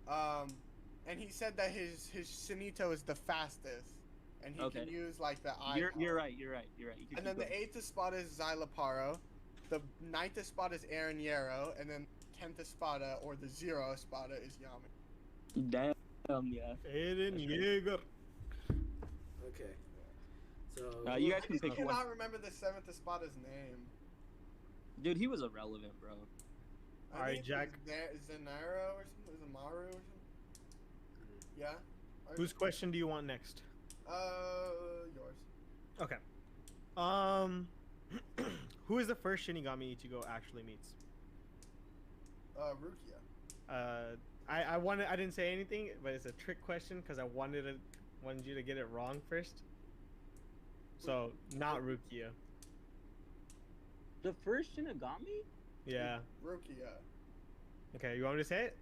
And he said that his Shinito is the fastest, and he Okay. can use like the eye. You're power. right. You're right. You And can then keep the going. eighth Espada is Xylaparo. The ninth Espada is Eren Yero, and then 10th Espada or the Zero Espada is Yami. Damn. Yeah. Eren That's right. Yeager. Okay. So You guys I can just pick one. cannot remember the seventh Espada's name. Dude, he was irrelevant, bro. I Alright, think Jack. it's Zenaro or something. Is it Maru or something? Yeah. Whose question do you want next? Yours. Okay. Who is the first Shinigami Ichigo actually meets? Rukia. I didn't say anything, but it's a trick question because I wanted you to get it wrong first. So not Rukia. The first Shinigami? Yeah. Rukia. Okay, you want me to say it?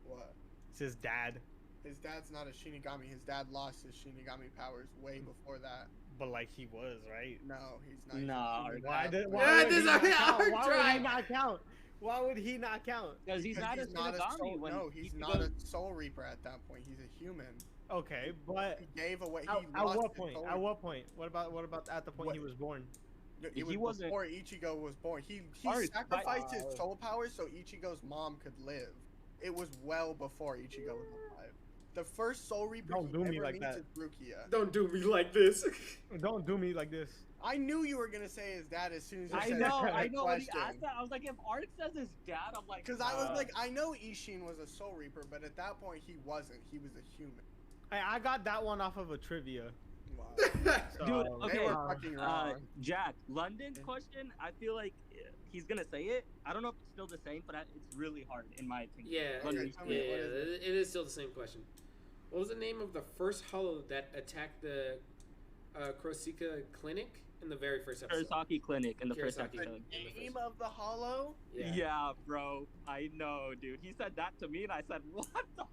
What? It's his dad, His dad's not a Shinigami. His dad lost his Shinigami powers way before that. but like he was, right? No, he's not. Nah, He's a Why dad. did? Yeah, Why would this he not is count? our Why would he tribe. not count? Why would he not count? Because he's Because not a Shinigami. when no, he's Ichigo- not a Soul Reaper at that point. He's a human. Okay, but He gave away. at, He at lost what his point? Soul At what point? What about at the point What? he was born? It He was wasn't- before Ichigo was born. He Alright, sacrificed his but- soul powers so Ichigo's mom could live. It was well before Ichigo was alive. The first Soul Reaper Don't he do me ever like meets that. is Rukia. don't do me like this. Don't do me like this. I knew you were gonna say his dad as soon as you I said know. that I know. When he question. asked that, I was like, if Ark says his dad, I'm like, Because I was like, I know Ishin was a Soul Reaper, but at that point he wasn't. He was a human. I got that one off of a trivia. Wow. So, Dude, They okay, were fucking wrong. Jack, London's question, I feel like he's gonna say it. I don't know if it's still the same, but it's really hard in my opinion. Yeah, London, Okay, tell me, yeah, what is it is still the same question. What was the name of the first hollow that attacked the Korosika Clinic in the very first episode? Kurosaki Clinic in the first Kurosaki. episode. The name of the hollow? Yeah. Bro. I know, dude. He said that to me, and I said, "What the?"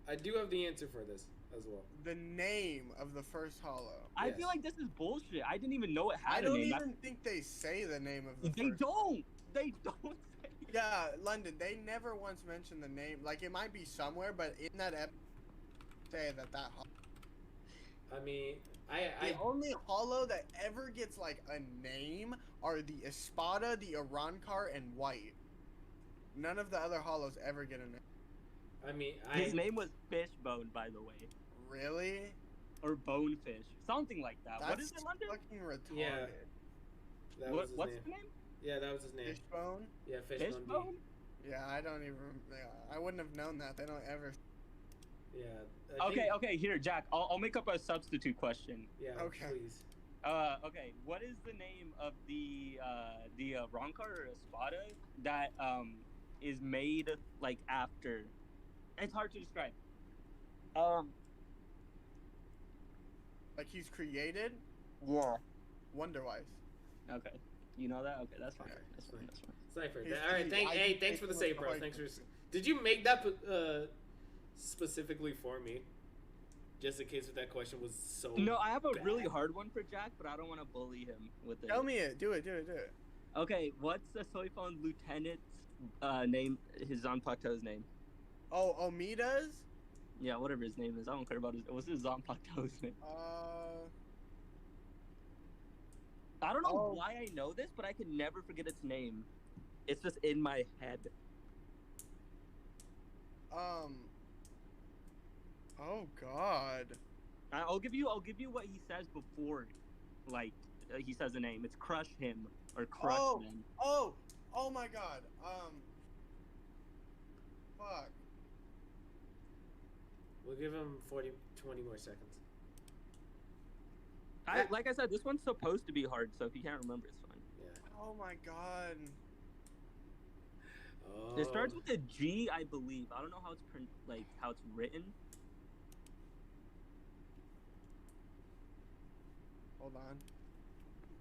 I do have the answer for this as well. The name of the first hollow. I Yes. feel like this is bullshit. I didn't even know it I had a don't name. even think they say the name of the They first. don't. They don't say. Yeah, London. They never once mentioned the name. Like it might be somewhere, but in that episode, say that hollow. I mean, The only hollow that ever gets like a name are the Espada, the Arankar, and White. None of the other hollows ever get a name. I mean, His name was Fishbone, by the way, Really? or Bonefish, something like that. What is it, London? Fucking retarded. Yeah. That was his What's name. the name? Yeah, that was his name. Fishbone? Yeah, Fishbone. D. Fishbone. Yeah, I don't even. Yeah, I wouldn't have known that. They don't ever. Yeah. I Okay, think- okay. Here, Jack. I'll make up a substitute question. Yeah. Okay. Please. Okay. What is the name of the Rankar or Espada that is made like after? It's hard to describe. Like he's created Yeah. Wonderwise. Okay. You know that? Okay, that's fine. Okay. That's fine. That's fine. Sniper. His All right. teeth, Thank. I Hey, think thanks they for the look save, bro. like- Thanks for. Did you make that specifically for me? Just in case if that question was so. No, I have a bad. really hard one for Jack, but I don't want to bully him with it. Tell me it. Do it. Do it. Do it. Okay, what's the Soifon lieutenant's name? His Zanpakuto's name? Oh, Omida's. Yeah, whatever his name is. I don't care about his. What's his Zanpakuto's name? I don't know Oh. why I know this, but I can never forget its name. It's just in my head. Oh God. I'll give you what he says before, like he says the name. It's crush him or crush Oh. him. Oh. Oh my God. Fuck. We'll give him 20 more seconds. Like I said, this one's supposed to be hard, so if you can't remember, it's fine. Yeah. Oh my God. Oh. It starts with a G, I believe. I don't know how it's how it's written. Hold on.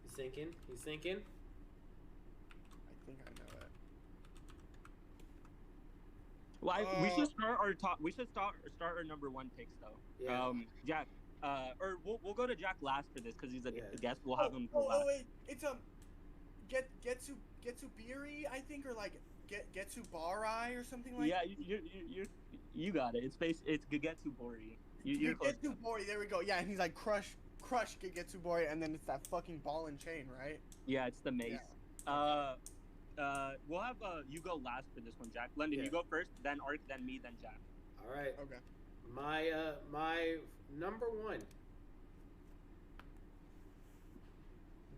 He's thinking. He's thinking. I think I know it. Well, we should start our top. We should start our number one picks though. Yeah. Jack. Or we'll go to Jack last for this because he's a Yeah. guest. We'll have him go last. wait. It's Getsubiri, I think, or like Getsubari or something like. Yeah, you got it. It's Gegetsu Bori. You're close. Getsubori. There we go. Yeah, and he's like crush Getsubori, and then it's that fucking ball and chain, right? Yeah, it's the mace. We'll have you go last for this one, Jack. London, Yeah. you go first, then Ark, then me, then Jack. All right. Okay. My number one.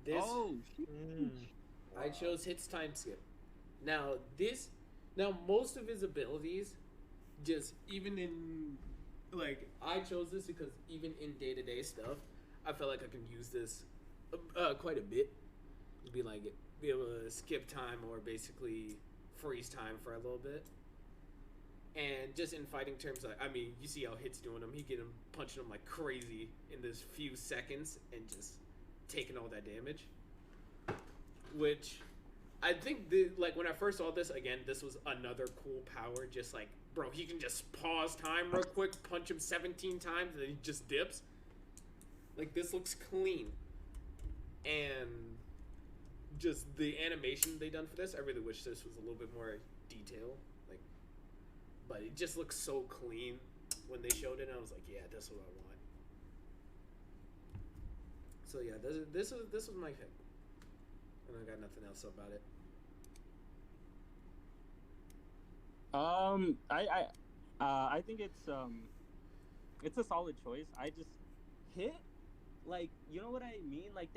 This I chose Hits Time Skip. Now most of his abilities, just even in like I chose this because even in day-to-day stuff, I felt like I can use this quite a bit. Be able to skip time or basically freeze time for a little bit. And just in fighting terms, like I mean, you see how Hit's doing him. He get him punching him like crazy in this few seconds and just taking all that damage. Which I think like when I first saw this again, this was another cool power. Just like, bro, he can just pause time real quick, punch him 17 times, and then he just dips. Like this looks clean, and just the animation they done for this, I really wish this was a little bit more detail. Like, but it just looks so clean when they showed it. And I was like, yeah, this is what I want. So yeah, this was my pick. And I got nothing else about it. I think it's a solid choice. I just Hit, like, you know what I mean? Like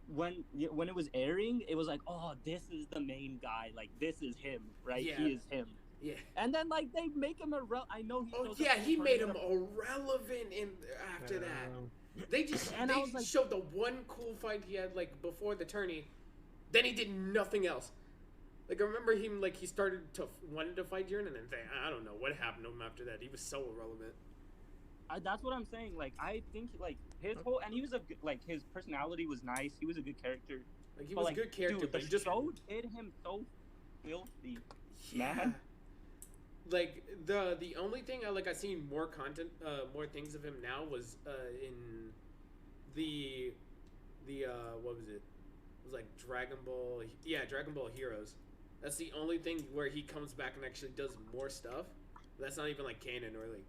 when it was airing, it was like, oh, this is the main guy. Like this is him, right? Yeah. He is him. Yeah. And then like they make him I know he. Oh shows yeah, up in he made him tournament. irrelevant in after that. They just And I they was like- showed the one cool fight he had like before the tourney, Then he did nothing else. Like, I remember him, like, he wanted to fight Jiren, and then I don't know what happened to him after that. He was so irrelevant. That's what I'm saying. Like, I think like his whole and he was his personality was nice. He was a good character. Like, he But, was like, a good character, dude, but the he just... show did him so filthy. Yeah. Man. Like, the only thing I seen more content, more things of him now was in the what was it? It was like Dragon Ball. Yeah, Dragon Ball Heroes. That's the only thing where he comes back and actually does more stuff. That's not even like canon or like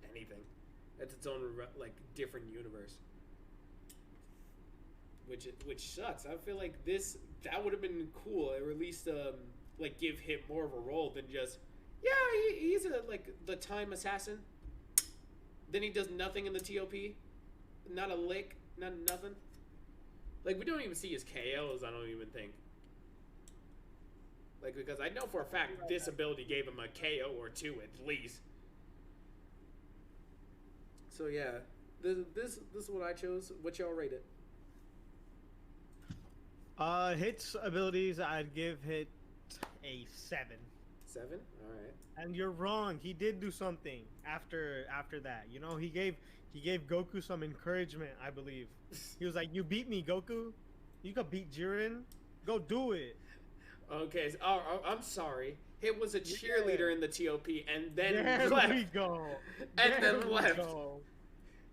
anything. That's its own like different universe. Which sucks. I feel like that would have been cool, or at least like give him more of a role than just he's the time assassin. Then he does nothing in the TOP, not a lick, nothing. Like, we don't even see his KOs. I don't even think. Like, because I know for a fact this ability gave him a KO or two at least. So yeah, this is what I chose. What y'all rate it? Hit's abilities, I'd give Hit a 7. 7? All right. And you're wrong. He did do something after that. You know, he gave Goku some encouragement, I believe. He was like, "You beat me, Goku. You could beat Jiren. Go do it." Okay. So, I'm sorry. Hit was a cheerleader in the TOP and then there left. we go. And there then we left. go.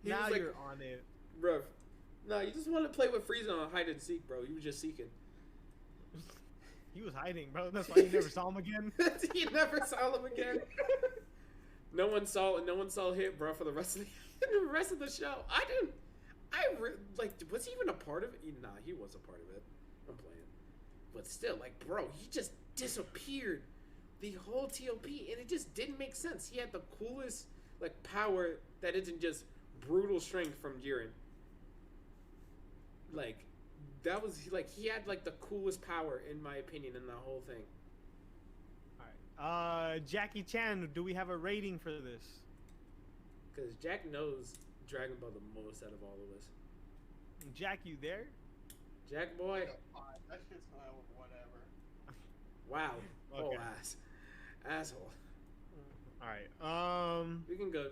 He Now was like, you're on it. Bruh. No, you just want to play with Frieza on hide and seek, bro. You were just seeking. He was hiding, bro. That's why you never saw him again. You never saw him again. No one saw Hit, bro, for the rest of the show. Was he even a part of it? Nah, he was a part of it. I'm playing. But still, like, bro, he just disappeared the whole TOP, and it just didn't make sense. He had the coolest, like, power that isn't just brutal strength from Jiren. Like, that was, like, he had, like, the coolest power, in my opinion, in the whole thing. Alright. Jackie Chan, do we have a rating for this? Because Jack knows Dragon Ball the most out of all of us. Jack, you there? Jack boy. That shit's whatever. Wow. Okay. Oh, asshole. Alright. We can go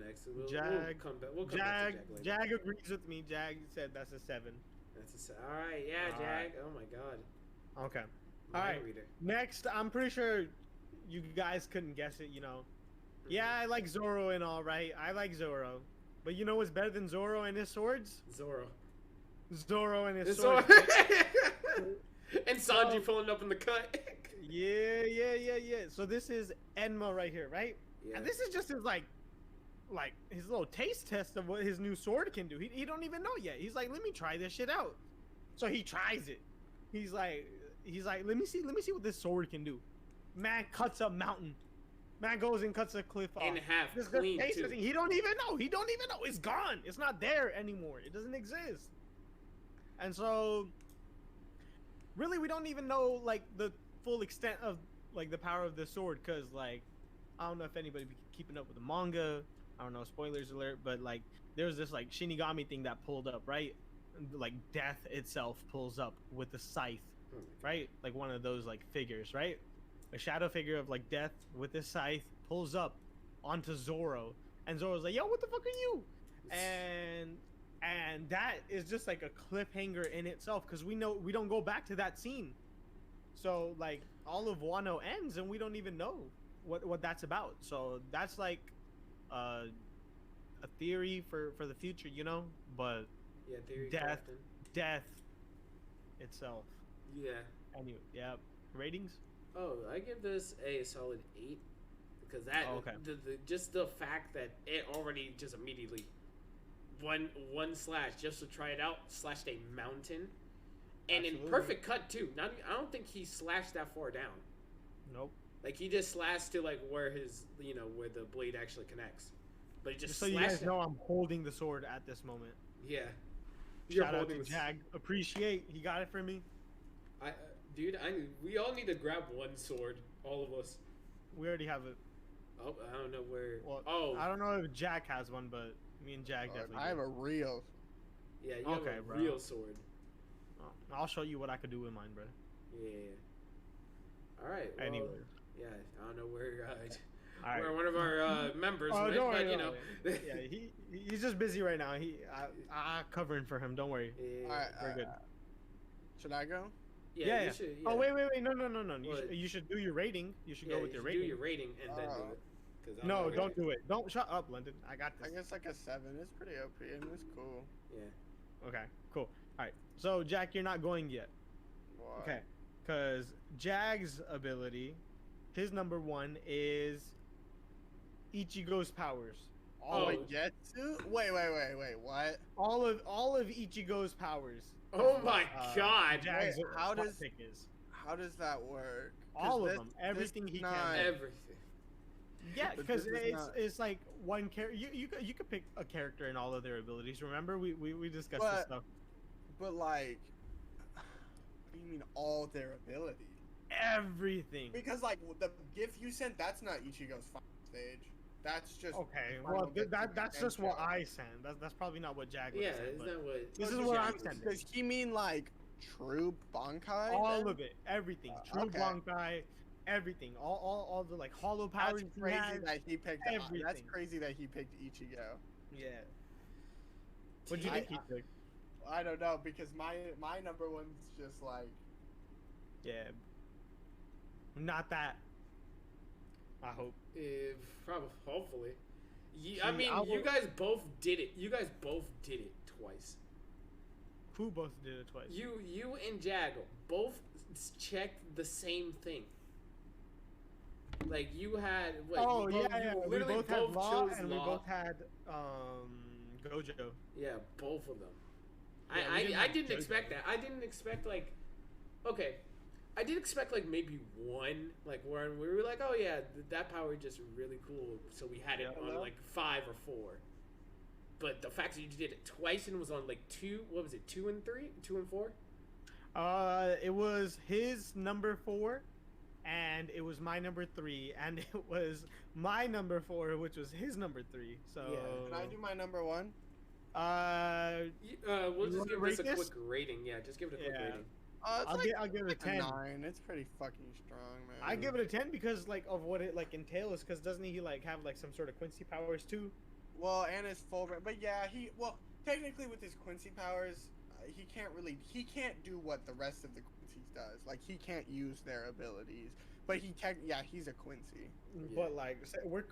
next. We'll come back. We'll come Jag, back to Jack later. Jag agrees with me. Jag said that's a 7. All right. Yeah, All Jag. right. Oh my God. Okay. My All right. reader. Next, I'm pretty sure you guys couldn't guess it, you know. Yeah, I like Zoro and all, right? I like Zoro. But you know what's better than Zoro and his swords? Zoro. Zoro and his It's swords. And Sanji pulling up in the cut. Yeah. So this is Enma right here, right? Yeah. And this is just his like his little taste test of what his new sword can do. He don't even know yet. He's like, let me try this shit out. So he tries it. He's like, let me see what this sword can do. Man cuts a mountain. Man goes and cuts a cliff off. In half, This clean taste too. testing. He don't even know. It's gone. It's not there anymore. It doesn't exist. And so, really, we don't even know like the full extent of like the power of the sword, because like I don't know if anybody be keeping up with the manga. I don't know, spoilers alert, but like there's this like Shinigami thing that pulled up, right? Like death itself pulls up with the scythe, right? Like one of those like figures, right? A shadow figure of like death with this scythe pulls up onto Zoro, and Zoro's like, "Yo, what the fuck are you?" And that is just like a cliffhanger in itself, because we don't go back to that scene. So like all of Wano ends and we don't even know what that's about. So that's like a theory for the future, you know. But Yeah, theory death crafting. death itself. Yeah. Anyway, yeah. Ratings? Oh, I give this a solid 8 because that Oh, okay. just the fact that it already just immediately one slash just to try it out slashed a mountain, and Absolutely. in perfect cut too. Not I don't think he slashed that far down. Nope. Like he just slashed to like where his where the blade actually connects, but he just Just so you slashed guys it. know, I'm holding the sword at this moment. Yeah. You're Shout out to holding the- Jag. Appreciate he got it for me. Dude, we all need to grab one sword, all of us. We already have it. Oh, I don't know where. Well, oh, I don't know if Jack has one, but me and Jag definitely. I have do. a real. yeah, you okay, have a bro. real sword. Oh, I'll show you what I could do with mine, bro. Yeah. All right. Well, Anyway. Yeah, I don't know where All right. where one of our members Oh, went, don't but worry, you don't know. worry. Yeah, he's just busy right now. I covering for him. Don't worry. Yeah. All right, We're good. Should I go? Yeah. Yeah. You should, Oh wait. No. What? You should do your rating. You should Yeah, go with you your should rating. do your rating and then do it. 'Cause I'm No, not don't gonna- do it. Don't shut up, London. I got I this. guess like a 7. It's pretty OP and it's cool. Yeah. Okay, cool. All right. So Jack, you're not going yet. Why? Okay. Because Jag's ability, his number 1 is Ichigo's powers. Oh, Oh. I get to? Wait, what? All of Ichigo's powers. Oh my God. Jag's Wait, how hot does- pick is. How does that work? 'Cause All of this- them. this Everything he not- can. Everything. Yeah, But because this is not- it's like one character. You could pick a character and all of their abilities. Remember we discussed But- this stuff. But like, what do you mean all their abilities? Everything. Because like the GIF you sent, that's not Ichigo's final stage. That's just Okay, the final well GIF that's you just what sent. I sent. That's probably not what Jag would Yeah, have sent. is but that what? This is Does what he- I'm sending. Does he mean like true Bankai? all then? of it, everything. True okay. Bankai, everything. All the like hollow powers. That's he crazy has. that he picked. That's everything. crazy that he picked Ichigo. Yeah. What'd you I- think he took? I don't know because my number one's just like Yeah. Not that. I hope. Probably, hopefully. See, I mean, I you will- guys both did it. You guys both did it twice. Who both did it twice? You and Jag both checked the same thing. Like you had. What, Oh you both, yeah. You We literally both had Law chose and Law. we both had Gojo. Yeah, both of them. Yeah, we didn't I have didn't JoJo. expect that. I didn't expect like, okay, I did expect like maybe one, like where we were like, oh yeah, that power is just really cool. So we had it Yeah. on like 5 or 4. But the fact that you did it twice and it was on like 2, what was it, 2 and 3, 2 and 4? It was his number 4, and it was my number 3, and it was my number 4, which was his number 3. So Yeah. Can I do my number one? We'll You just wanna give rate this a this? quick rating. Yeah, just give it a quick Yeah. rating. I'll give it a 10. 9. It's pretty fucking strong, man. I give it a 10 because like of what it like entails. Because doesn't he like have like some sort of Quincy powers too? Well, and his full, but yeah, technically with his Quincy powers, he can't do what the rest of the Quincy's does. Like he can't use their abilities, but he's a Quincy. Yeah. But like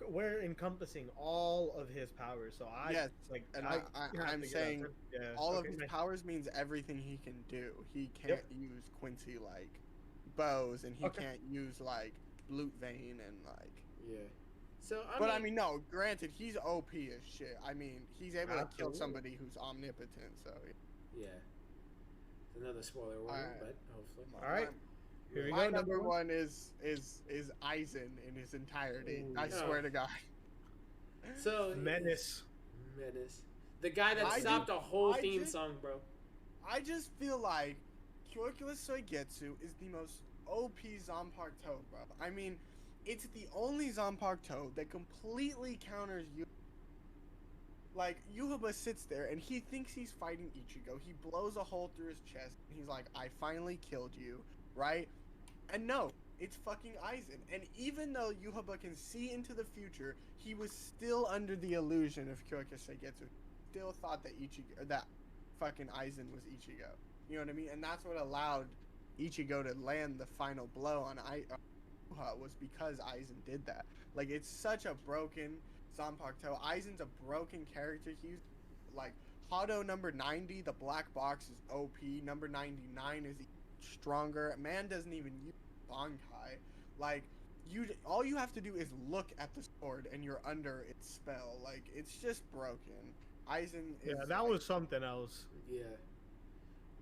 we're encompassing all of his powers. So Yes, like and I I'm have to give it a saying 10. Yeah, All of okay, his nice. powers means everything he can do. He can't use Quincy like bows, and he Okay. can't use like Blute Vein and like. Yeah. So I mean, no. Granted, he's OP as shit. I mean, he's able to kill Absolutely. somebody who's omnipotent. So. yeah. It's another spoiler warning, Alright. but hopefully. All right. Here we My go. number one is Aizen in his entirety. Ooh. I Oh. swear to God. So Menace. Menace. The guy that I stopped ju- a whole I theme ju- song, bro. I just feel like Kyoikula Soigetsu is the most OP Zanpakuto, bro. I mean, it's the only Zanpakuto that completely counters you. Like, Yuhaba sits there and he thinks he's fighting Ichigo. He blows a hole through his chest and he's like, I finally killed you, right? And no, it's fucking Aizen. And even though Yuhaba can see into the future, he was still under the illusion of Kyoikula Soigetsu. Still thought that that fucking Aizen was Ichigo. You know what I mean? And that's what allowed Ichigo to land the final blow on Yuha was because Aizen did that. Like, it's such a broken Zanpakuto. Aizen's a broken character. He's like Hado number 90, the black box is OP. Number 99 is stronger. Man doesn't even use Bankai. Like, all you have to do is look at the sword and you're under its spell. Like, it's just broken. Aizen is Yeah, that was something else. Yeah.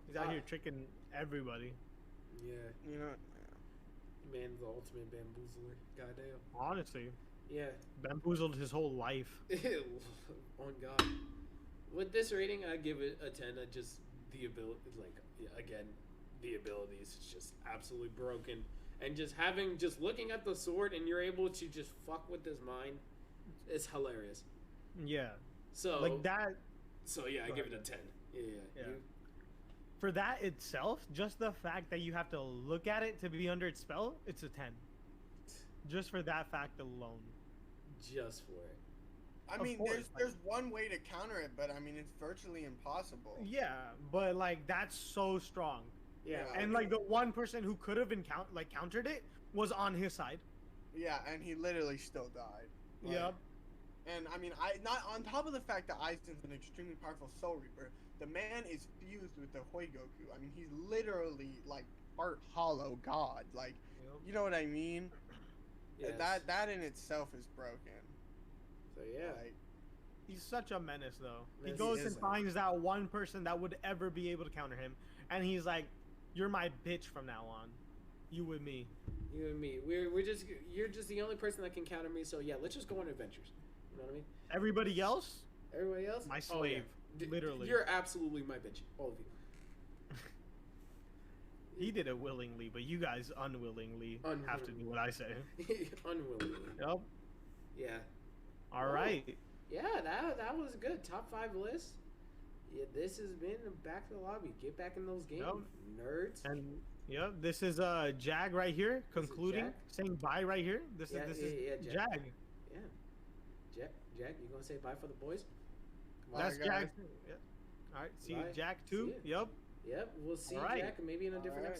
He's out here tricking everybody. Yeah. you know. Man, the ultimate bamboozler. Goddamn. Honestly, Yeah. bamboozled his whole life. On God. With this rating, I give it a 10. Just the ability, like, yeah, again, the abilities is just absolutely broken. And just looking at the sword and you're able to just fuck with his mind, it's hilarious. Yeah, So, like that. So yeah, I Go give ahead, it a 10. Yeah. Yeah. For that itself, just the fact that you have to look at it to be under its spell, it's a 10. Just for that fact alone. Just for it. I Of mean, course, there's one way to counter it, but I mean, it's virtually impossible. Yeah, but like that's so strong. Yeah. Yeah. And like the one person who could have been countered it was on his side. Yeah, and he literally still died. Like, Yep. And I mean, I not on top of the fact that Aizen's an extremely powerful Soul Reaper, the man is fused with the Goku. I mean, he's literally like part hollow god. Like, you know what I mean? Yes. That in itself is broken. So yeah. Like, He's such a menace, though. He Yes, goes he and is. finds that one person that would ever be able to counter him, and he's like, "You're my bitch from now on. You with me." You and me. We're just you're just the only person that can counter me. So yeah, let's just go on adventures. You know what I mean? Everybody else, Everybody else, my Oh, yeah. slave, literally. You're absolutely my bitch, all of you. He did it willingly, but you guys unwillingly have to do what I say. Unwillingly. Yep. Yeah. All Wow. right. Yeah, that was good. Top 5 list. Yeah, this has been Back to the Lobby. Get back in those games, Yep. nerds. And yeah, this is Jag right here, concluding, Jag? saying bye right here. This Yeah, is yeah, Jag. Yeah. Jack, you gonna say bye for the boys? Bye, That's guys. Jag. Yeah. All right. See you, Bye. Jack See too. ya. Yep. Yep, we'll see All right. Jack maybe in a different All right. episode.